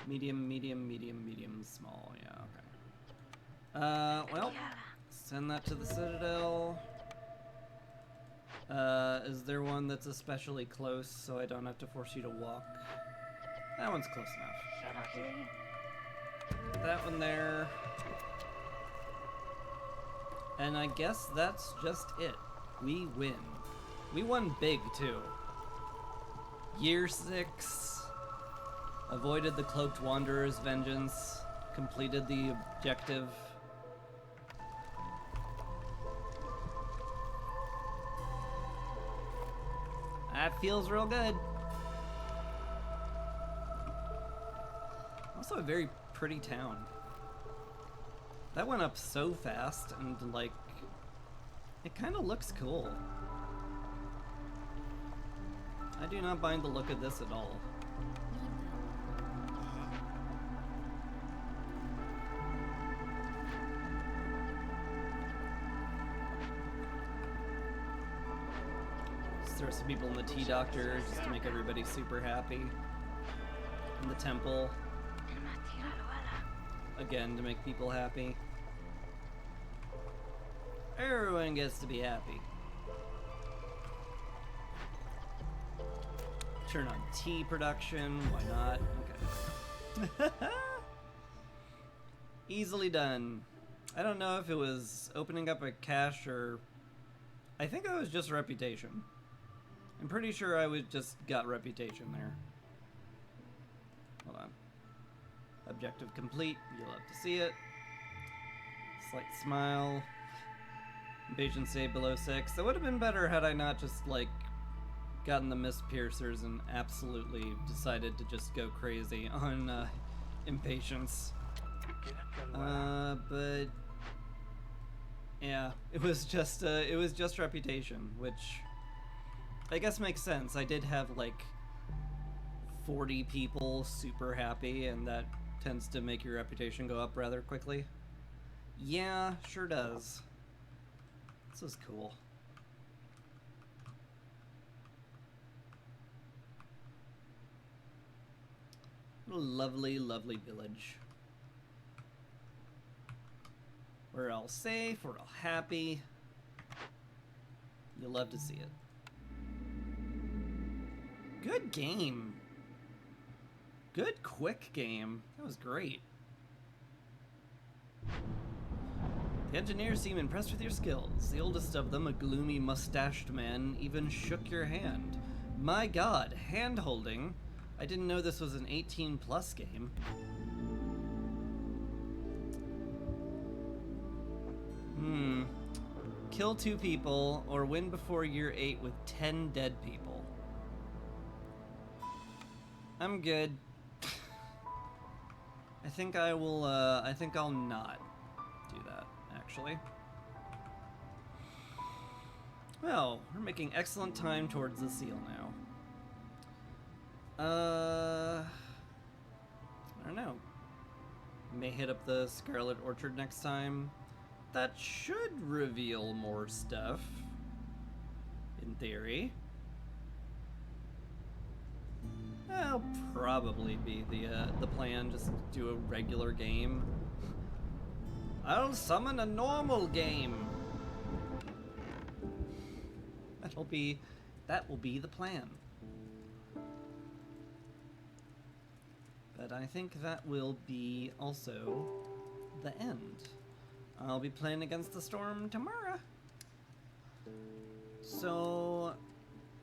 Medium, medium, medium, medium, small. Yeah, okay. Well, send that to the Citadel. Is there one that's especially close so I don't have to force you to walk? That one's close enough. Put that one there. And I guess that's just it. We win. We won big, too. Year 6. Avoided the Cloaked Wanderer's vengeance. Completed the objective. That feels real good. Also a very pretty town. That went up so fast and like, it kind of looks cool. I do not mind the look of this at all. Throw some people in the Tea Doctor just to make everybody super happy. In the temple. Again, to make people happy. Everyone gets to be happy. Turn on tea production, why not? Okay. Easily done. I don't know if it was opening up a cache or... I think that was just reputation. I'm pretty sure I would just got reputation there. Hold on. Objective complete. You'll have to see it. Slight smile. Invasion save below 6. That would have been better had I not just, like, gotten the Mist Piercers and absolutely decided to just go crazy on impatience. But yeah, it was just reputation, which I guess makes sense. I did have like 40 people super happy, and that tends to make your reputation go up rather quickly. Yeah, sure does. This is cool. What a lovely, lovely village. We're all safe, we're all happy. You'll love to see it. Good game. Good quick game. That was great. The engineers seem impressed with your skills. The oldest of them, a gloomy mustached man, even shook your hand. My god, hand-holding? I didn't know this was an 18+ game. Kill 2 people or win before year 8 with 10 dead people. I'm good. I think I will, I think I'll not do that, actually. Well, we're making excellent time towards the seal now. I don't know. May hit up the Scarlet Orchard next time. That should reveal more stuff, in theory. That'll probably be the plan, just do a regular game. I'll summon a normal game. That will be the plan. But I think that will be also the end. I'll be playing against the Storm tomorrow. So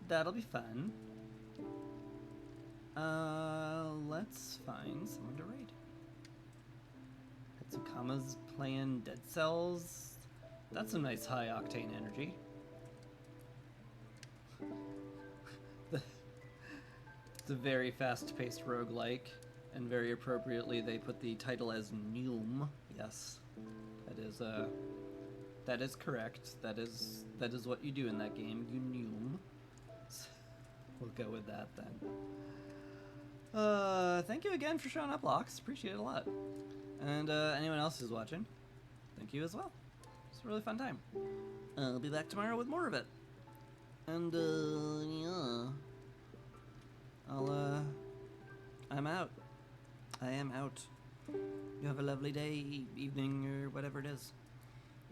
that'll be fun. Let's find someone to raid. Hatsukama's playing Dead Cells. That's some nice high octane energy. It's a very fast-paced roguelike, and very appropriately they put the title as Neum. Yes, that is correct. That is what you do in that game. You Neum. We'll go with that then. Thank you again for showing up, Lox. Appreciate it a lot. And anyone else who's watching, thank you as well. It's a really fun time. I'll be back tomorrow with more of it. And yeah, I'm out. I am out. You have a lovely day, evening, or whatever it is.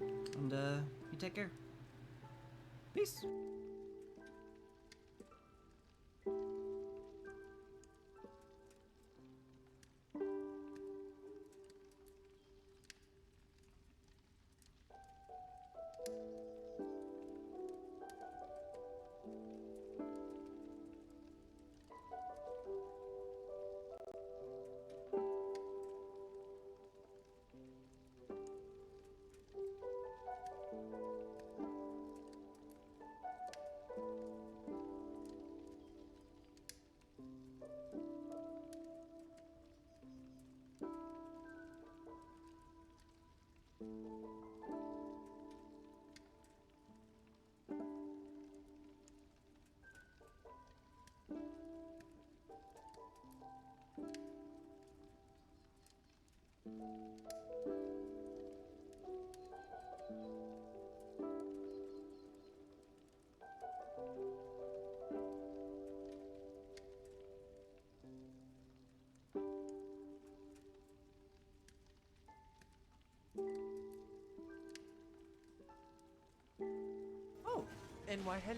And, you take care. Peace. Oh, and why hello.